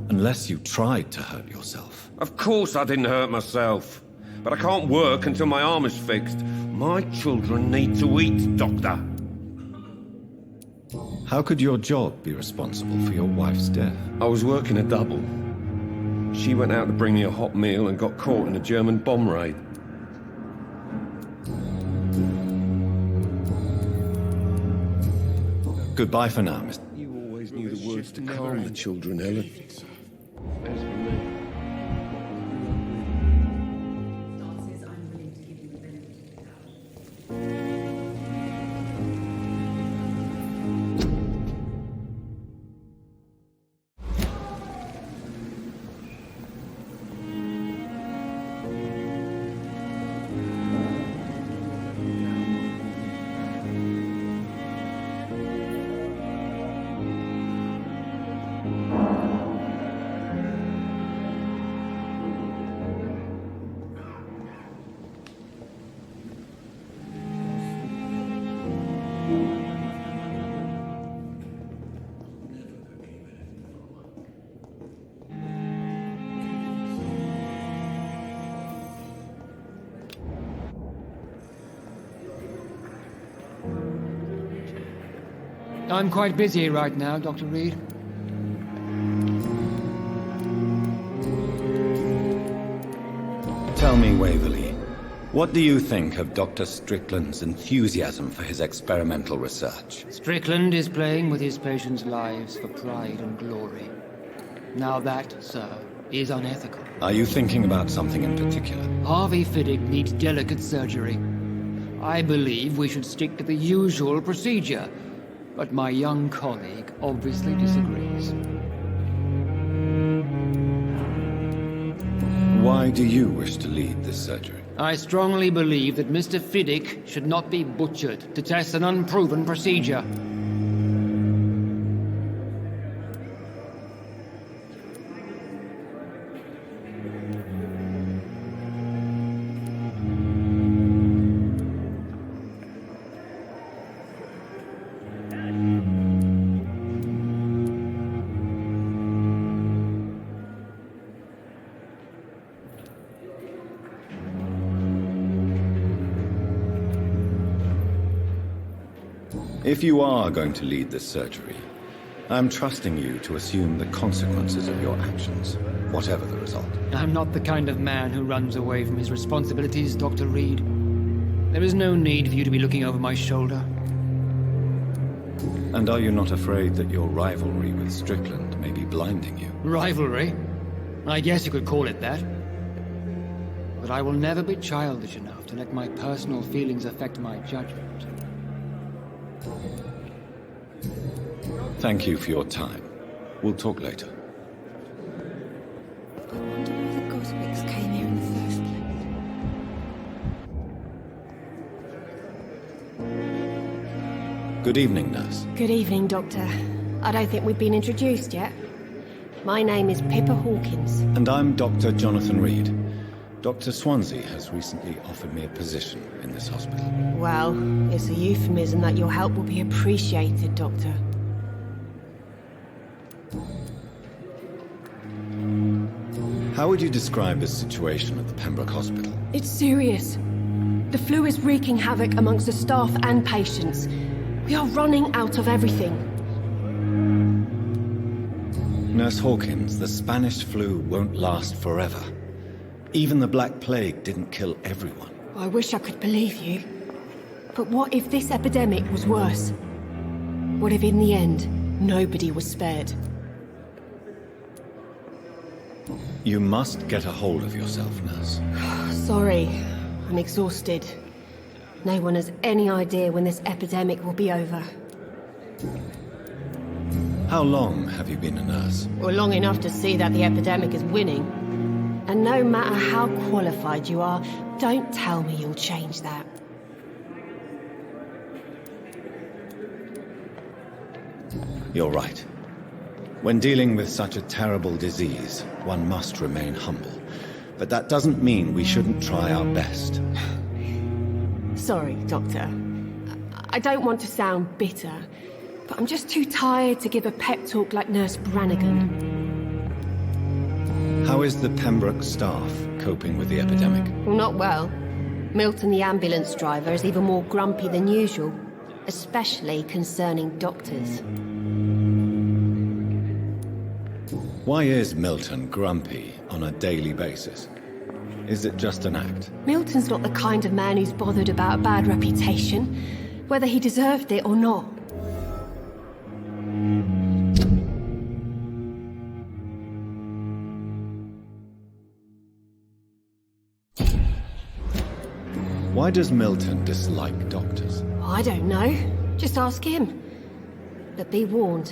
Unless you tried to hurt yourself. Of course I didn't hurt myself. But I can't work until my arm is fixed. My children need to eat, Doctor. How could your job be responsible for your wife's death? I was working a double. She went out to bring me a hot meal and got caught in a German bomb raid. Goodbye for now, Mr. You always knew the words to calm the children, Ellen. As for me. I'm quite busy right now, Dr. Reed. Tell me, Waverly, what do you think of Dr. Strickland's enthusiasm for his experimental research? Strickland is playing with his patients' lives for pride and glory. Now that, sir, is unethical. Are you thinking about something in particular? Harvey Fiddick needs delicate surgery. I believe we should stick to the usual procedure, but my young colleague obviously disagrees. Why do you wish to lead this surgery? I strongly believe that Mr. Fiddick should not be butchered to test an unproven procedure. If you are going to lead this surgery, I'm trusting you to assume the consequences of your actions, whatever the result. I'm not the kind of man who runs away from his responsibilities, Dr. Reed. There is no need for you to be looking over my shoulder. And are you not afraid that your rivalry with Strickland may be blinding you? Rivalry? I guess you could call it that. But I will never be childish enough to let my personal feelings affect my judgment. Thank you for your time. We'll talk later. I wonder why the Goswicks came here in the first place. Good evening, nurse. Good evening, Doctor. I don't think we've been introduced yet. My name is Pippa Hawkins. And I'm Dr. Jonathan Reed. Dr. Swansea has recently offered me a position in this hospital. Well, it's a euphemism that your help will be appreciated, Doctor. How would you describe the situation at the Pembroke Hospital? It's serious. The flu is wreaking havoc amongst the staff and patients. We are running out of everything. Nurse Hawkins, the Spanish flu won't last forever. Even the Black Plague didn't kill everyone. I wish I could believe you. But what if this epidemic was worse? What if in the end, nobody was spared? You must get a hold of yourself, Nurse. Sorry, I'm exhausted. No one has any idea when this epidemic will be over. How long have you been a nurse? Well, long enough to see that the epidemic is winning. And no matter how qualified you are, don't tell me you'll change that. You're right. When dealing with such a terrible disease, one must remain humble. But that doesn't mean we shouldn't try our best. Sorry, Doctor. I don't want to sound bitter, but I'm just too tired to give a pep talk like Nurse Brannigan. How is the Pembroke staff coping with the epidemic? Well, not well. Milton, the ambulance driver, is even more grumpy than usual, especially concerning doctors. Why is Milton grumpy on a daily basis? Is it just an act? Milton's not the kind of man who's bothered about a bad reputation, whether he deserved it or not. Why does Milton dislike doctors? I don't know. Just ask him. But be warned,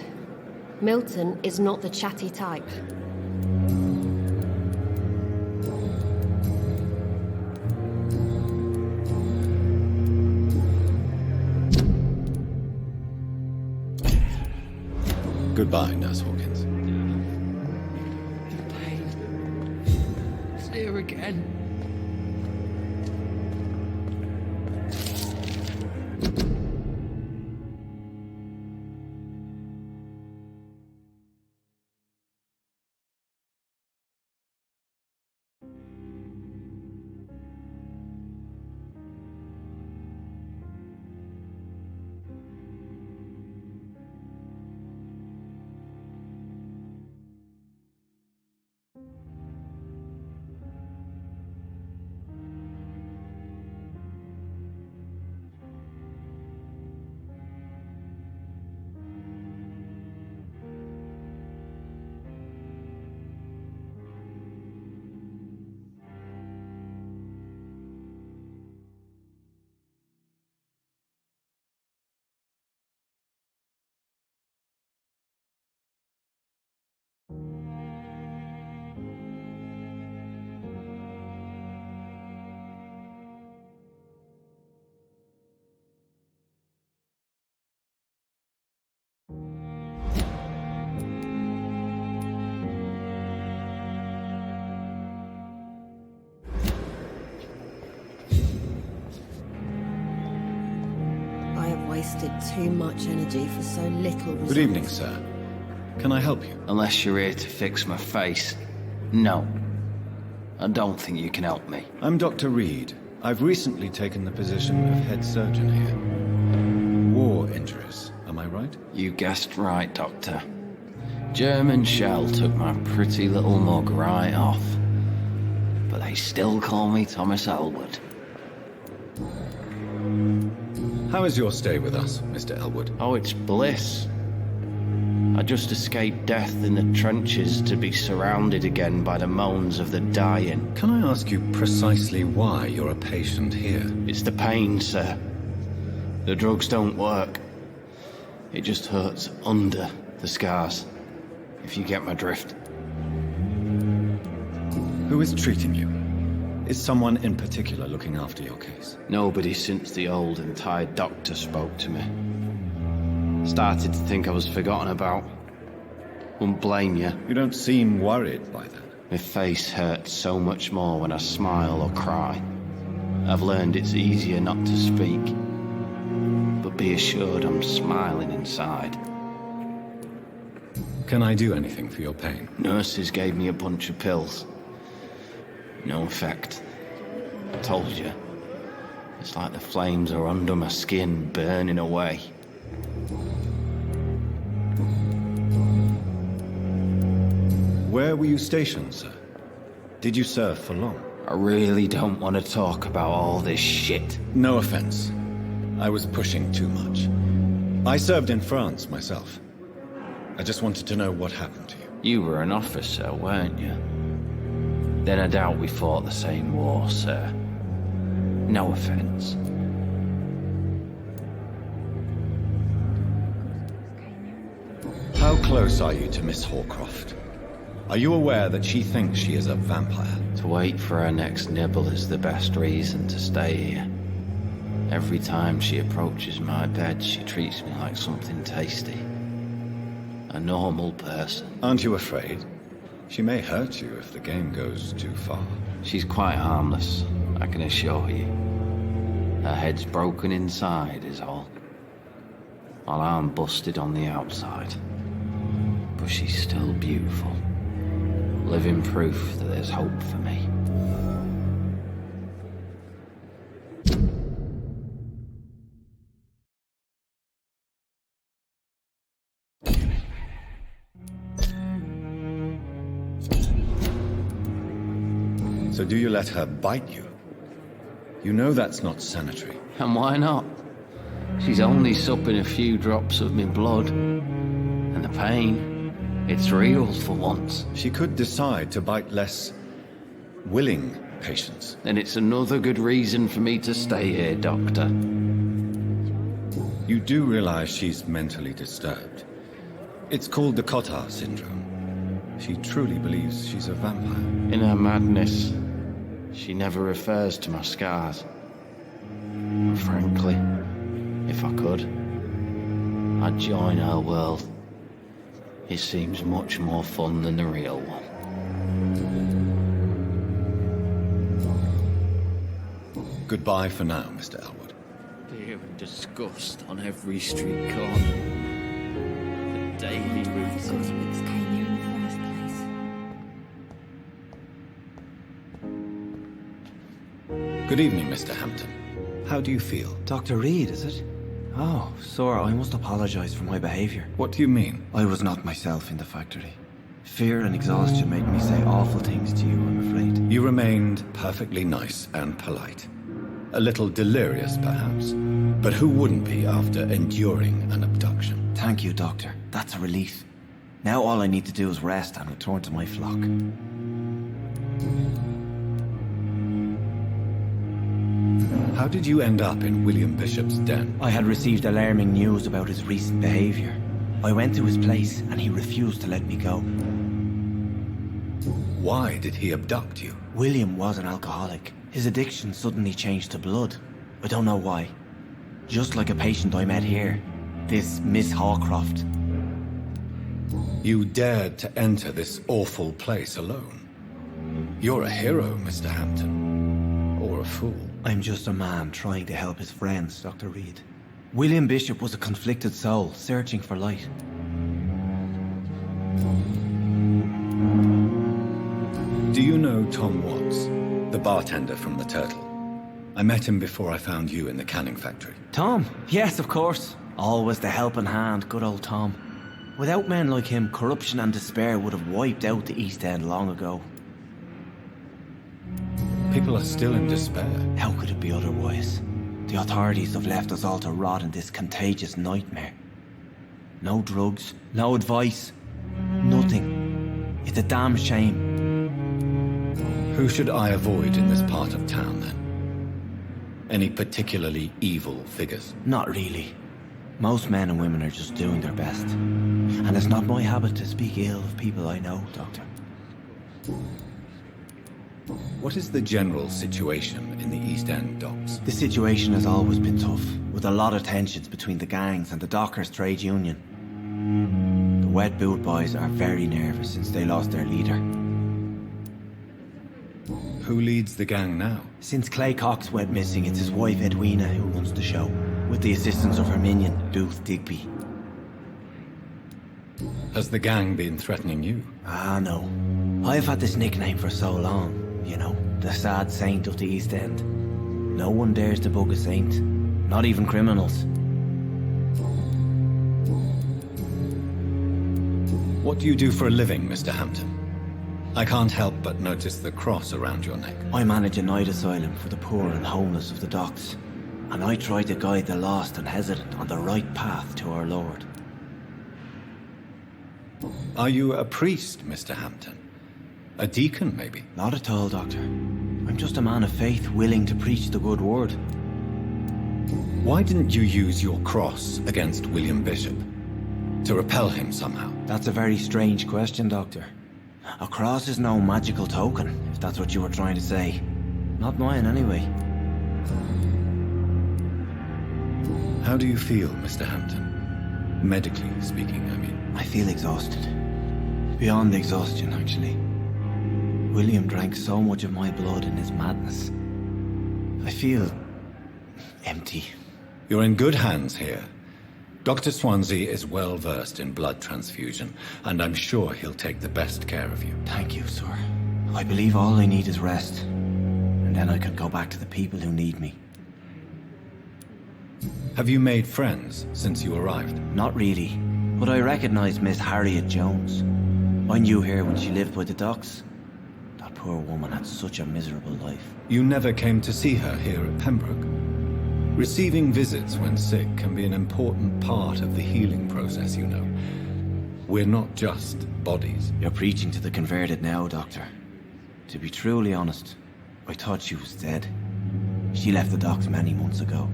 Milton is not the chatty type. Goodbye, Nurse Hawkins. See her again. Wasted too much energy for so little results. Good evening, sir. Can I help you? Unless you're here to fix my face. No. I don't think you can help me. I'm Dr. Reed. I've recently taken the position of head surgeon here. War injuries, am I right? You guessed right, Doctor. German shell took my pretty little mug right off. But they still call me Thomas Elwood. How is your stay with us, Mr. Elwood? Oh, it's bliss. I just escaped death in the trenches to be surrounded again by the moans of the dying. Can I ask you precisely why you're a patient here? It's the pain, sir. The drugs don't work. It just hurts under the scars, if you get my drift. Who is treating you? Is someone in particular looking after your case? Nobody since the old and tired doctor spoke to me. Started to think I was forgotten about. Wouldn't blame you. You don't seem worried by that. My face hurts so much more when I smile or cry. I've learned it's easier not to speak. But be assured I'm smiling inside. Can I do anything for your pain? Nurses gave me a bunch of pills. No effect. I told you. It's like the flames are under my skin, burning away. Where were you stationed, sir? Did you serve for long? I really don't want to talk about all this shit. No offense. I was pushing too much. I served in France myself. I just wanted to know what happened to you. You were an officer, weren't you? Then I doubt we fought the same war, sir. No offense. How close are you to Miss Horcroft? Are you aware that she thinks she is a vampire? To wait for her next nibble is the best reason to stay here. Every time she approaches my bed, she treats me like something tasty. A normal person. Aren't you afraid? She may hurt you if the game goes too far. She's quite harmless, I can assure you. Her head's broken inside is all. While I'm busted on the outside. But she's still beautiful. Living proof that there's hope for me. So do you let her bite you? You know that's not sanitary. And why not? She's only supping a few drops of me blood. And the pain, it's real for once. She could decide to bite less willing patients. Then it's another good reason for me to stay here, Doctor. You do realize she's mentally disturbed. It's called the Cotard syndrome. She truly believes she's a vampire. In her madness, she never refers to my scars. Frankly, if I could, I'd join her world. It seems much more fun than the real one. Goodbye for now, Mr. Elwood. Fear and disgust on every street corner. The daily routine. Came here in the first place. Good evening, Mr. Hampton. How do you feel? Dr. Reed, is it? Oh, sir, I must apologize for my behavior. What do you mean? I was not myself in the factory. Fear and exhaustion made me say awful things to you, I'm afraid. You remained perfectly nice and polite. A little delirious, perhaps. But who wouldn't be after enduring an abduction? Thank you, Doctor. That's a relief. Now all I need to do is rest and return to my flock. How did you end up in William Bishop's den? I had received alarming news about his recent behavior. I went to his place and he refused to let me go. Why did he abduct you? William was an alcoholic. His addiction suddenly changed to blood. I don't know why. Just like a patient I met here. This Miss Hawcroft. You dared to enter this awful place alone. You're a hero, Mr. Hampton. Or a fool. I'm just a man trying to help his friends, Dr. Reed. William Bishop was a conflicted soul, searching for light. Do you know Tom Watts, the bartender from the Turtle? I met him before I found you in the canning factory. Tom? Yes, of course. Always the helping hand, good old Tom. Without men like him, corruption and despair would have wiped out the East End long ago. People are still in despair. How could it be otherwise? The authorities have left us all to rot in this contagious nightmare. No drugs, no advice, nothing. It's a damn shame. Who should I avoid in this part of town, then? Any particularly evil figures? Not really. Most men and women are just doing their best. And it's not my habit to speak ill of people I know, Doctor. What is the general situation in the East End docks? The situation has always been tough, with a lot of tensions between the gangs and the Dockers' trade union. The Wet Boot boys are very nervous since they lost their leader. Who leads the gang now? Since Clay Cox went missing, it's his wife Edwina who runs the show, with the assistance of her minion, Booth Digby. Has the gang been threatening you? Ah, no. I've had this nickname for so long. You know, the sad saint of the East End. No one dares to bug a saint. Not even criminals. What do you do for a living, Mr. Hampton? I can't help but notice the cross around your neck. I manage a night asylum for the poor and homeless of the docks, and I try to guide the lost and hesitant on the right path to our Lord. Are you a priest, Mr. Hampton? A deacon, maybe? Not at all, Doctor. I'm just a man of faith willing to preach the good word. Why didn't you use your cross against William Bishop? To repel him somehow? That's a very strange question, Doctor. A cross is no magical token, if that's what you were trying to say. Not mine, anyway. How do you feel, Mr. Hampton? Medically speaking, I mean. I feel exhausted. Beyond exhaustion, actually. William drank so much of my blood in his madness. I feel empty. You're in good hands here. Dr. Swansea is well versed in blood transfusion, and I'm sure he'll take the best care of you. Thank you, sir. I believe all I need is rest, and then I can go back to the people who need me. Have you made friends since you arrived? Not really, but I recognized Miss Harriet Jones. I knew her when she lived by the docks. That poor woman had such a miserable life. You never came to see her here at Pembroke? Receiving visits when sick can be an important part of the healing process, you know. We're not just bodies. You're preaching to the converted now, Doctor. To be truly honest, I thought she was dead. She left the docks many months ago.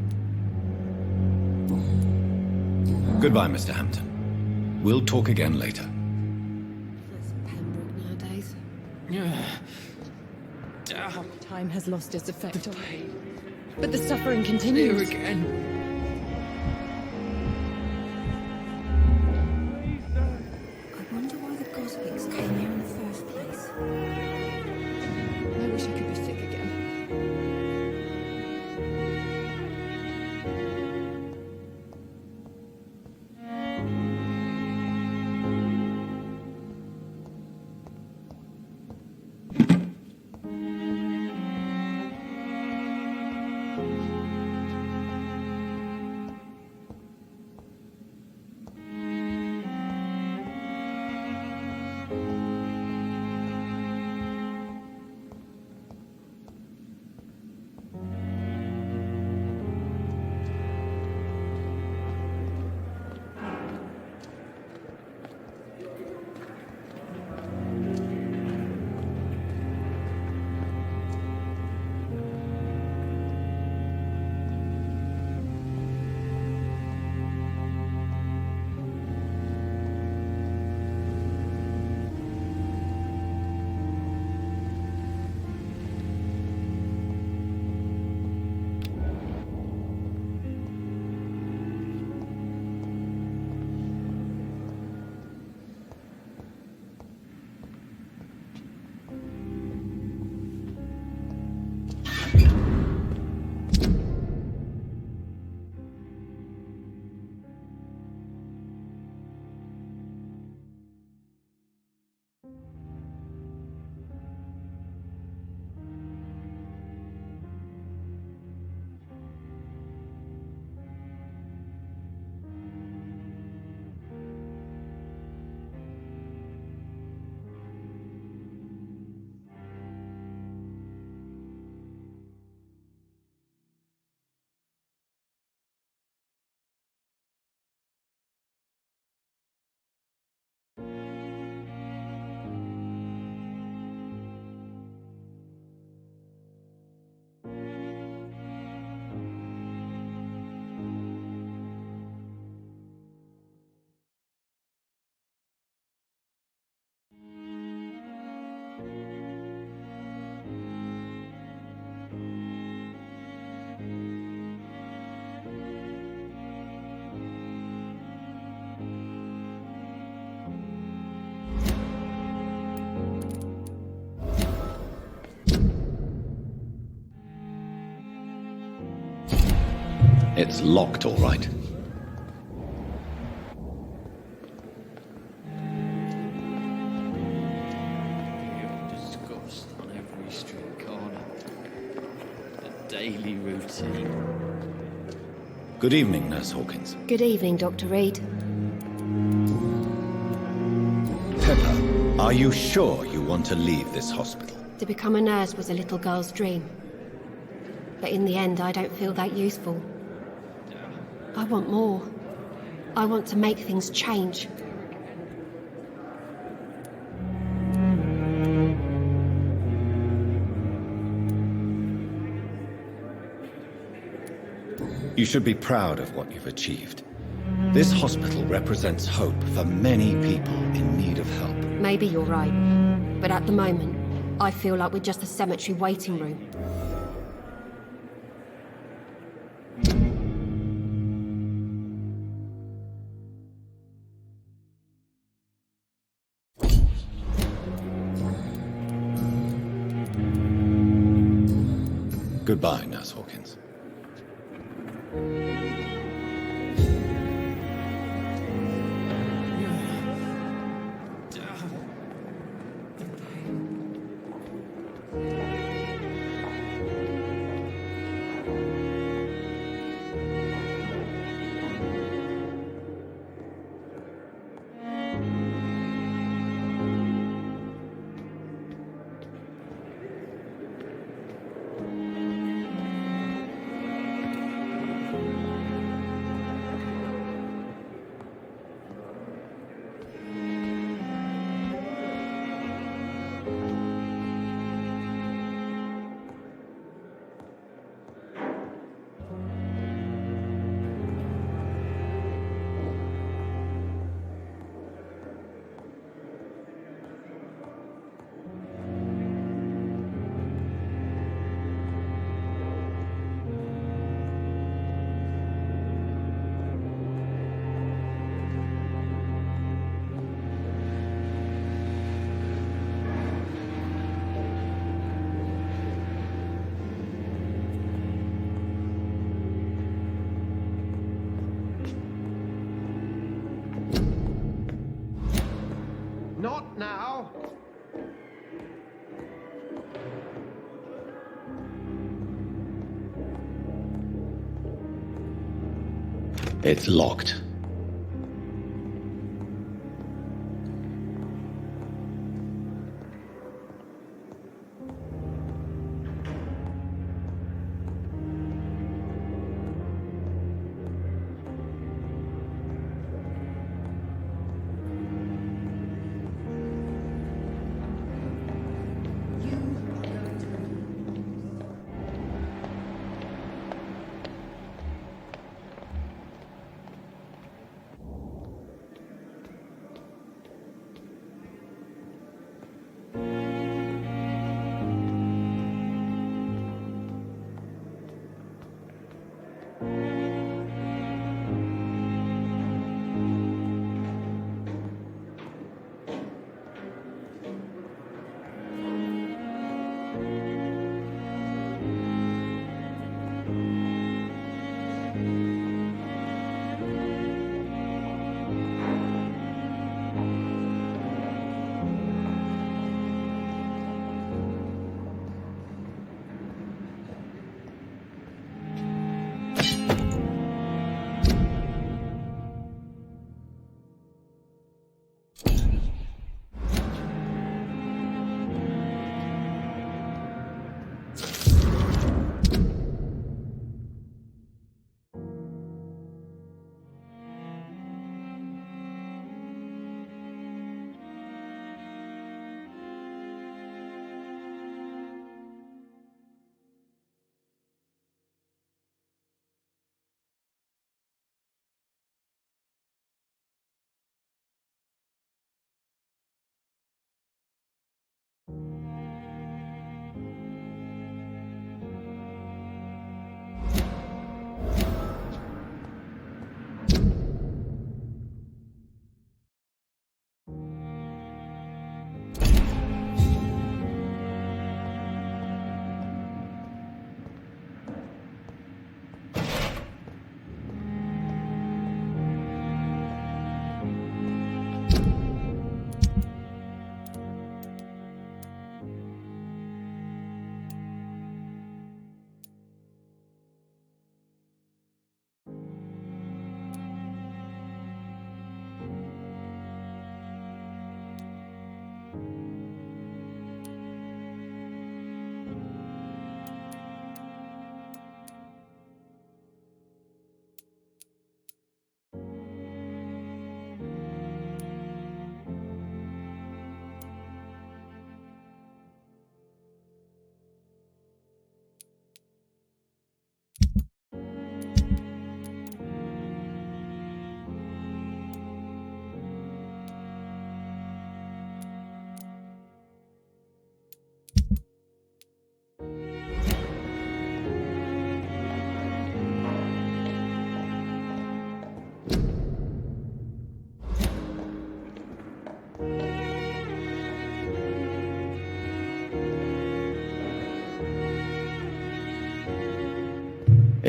Goodbye, Mr. Hampton. We'll talk again later. Pembroke nowadays. Time has lost its effect on me. But the suffering continues. Here again. I wonder why the Goswicks came here in the first place. I wish I could be sick again. It's locked, all right. Disgust on every street corner. A daily routine. Good evening, Nurse Hawkins. Good evening, Dr. Reed. Pepper. Are you sure you want to leave this hospital? To become a nurse was a little girl's dream. But in the end, I don't feel that useful. I want more. I want to make things change. You should be proud of what you've achieved. This hospital represents hope for many people in need of help. Maybe you're right. But at the moment, I feel like we're just a cemetery waiting room. Goodbye, Nurse Hawkins. Not now! It's locked.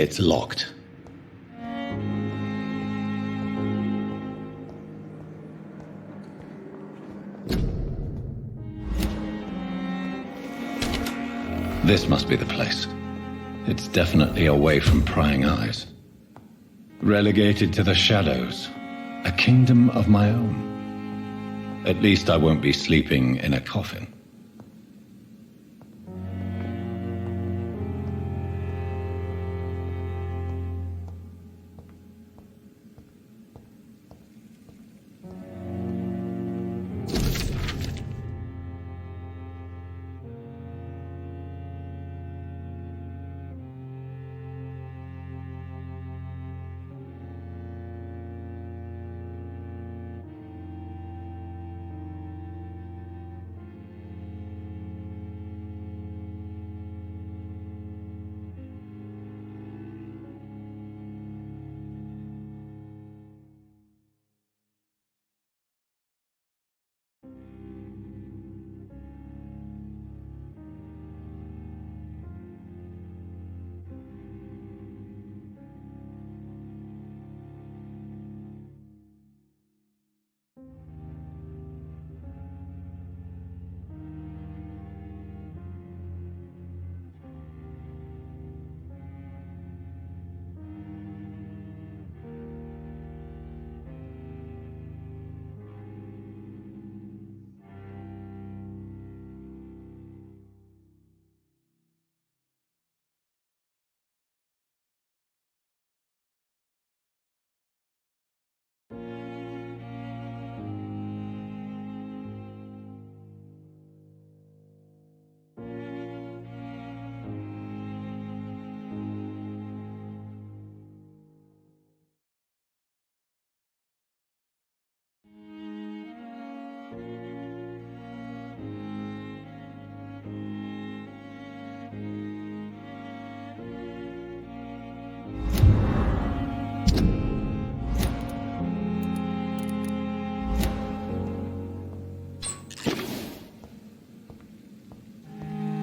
It's locked. This must be the place. It's definitely away from prying eyes. Relegated to the shadows. A kingdom of my own. At least I won't be sleeping in a coffin.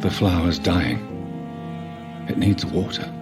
The flower's dying. It needs water.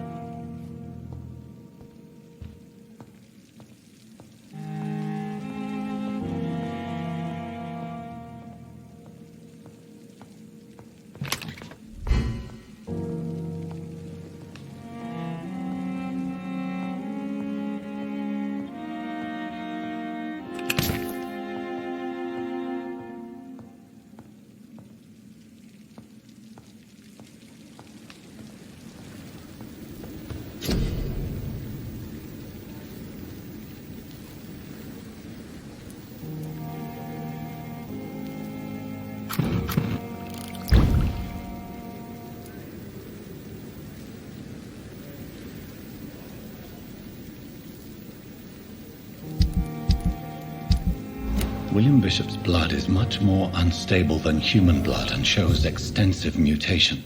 William Bishop's blood is much more unstable than human blood and shows extensive mutation.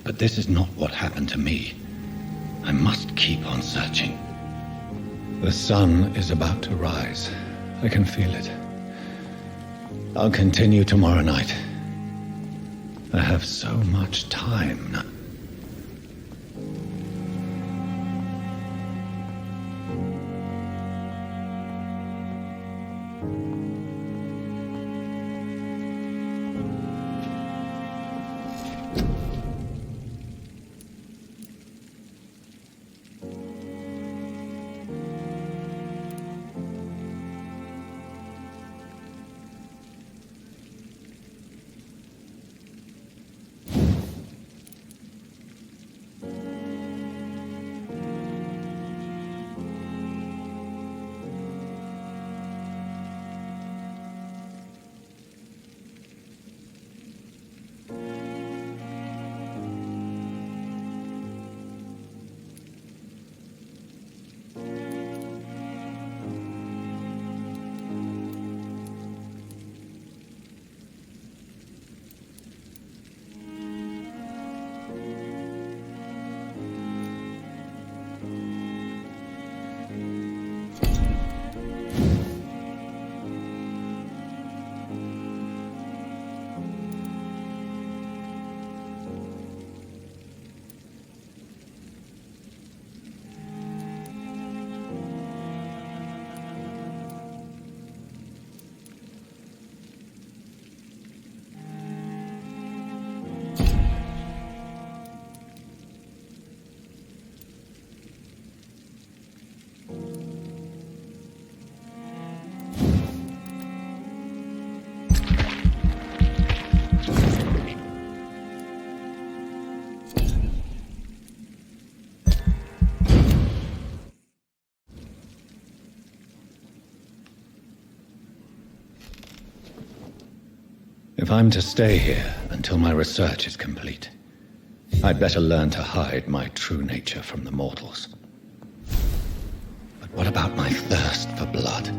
But this is not what happened to me. I must keep on searching. The sun is about to rise. I can feel it. I'll continue tomorrow night. I have so much time now. If I'm to stay here until my research is complete, I'd better learn to hide my true nature from the mortals. But what about my thirst for blood?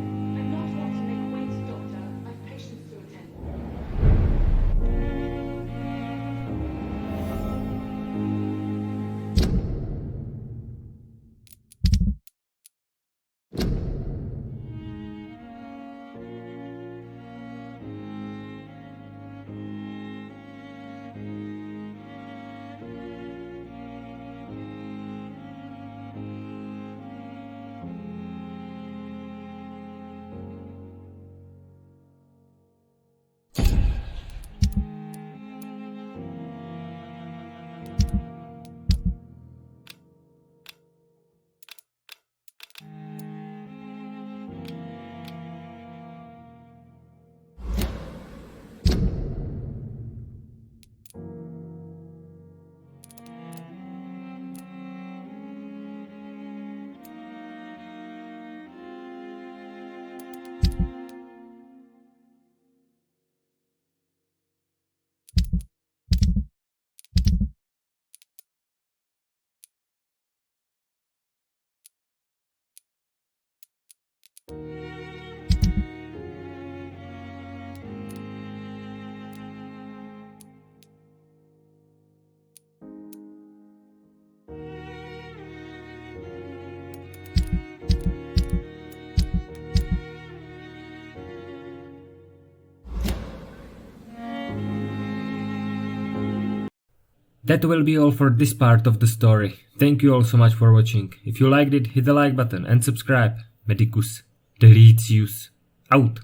That will be all for this part of the story. Thank you all so much for watching. If you liked it, hit the like button and subscribe. Medicus Delicious. Out.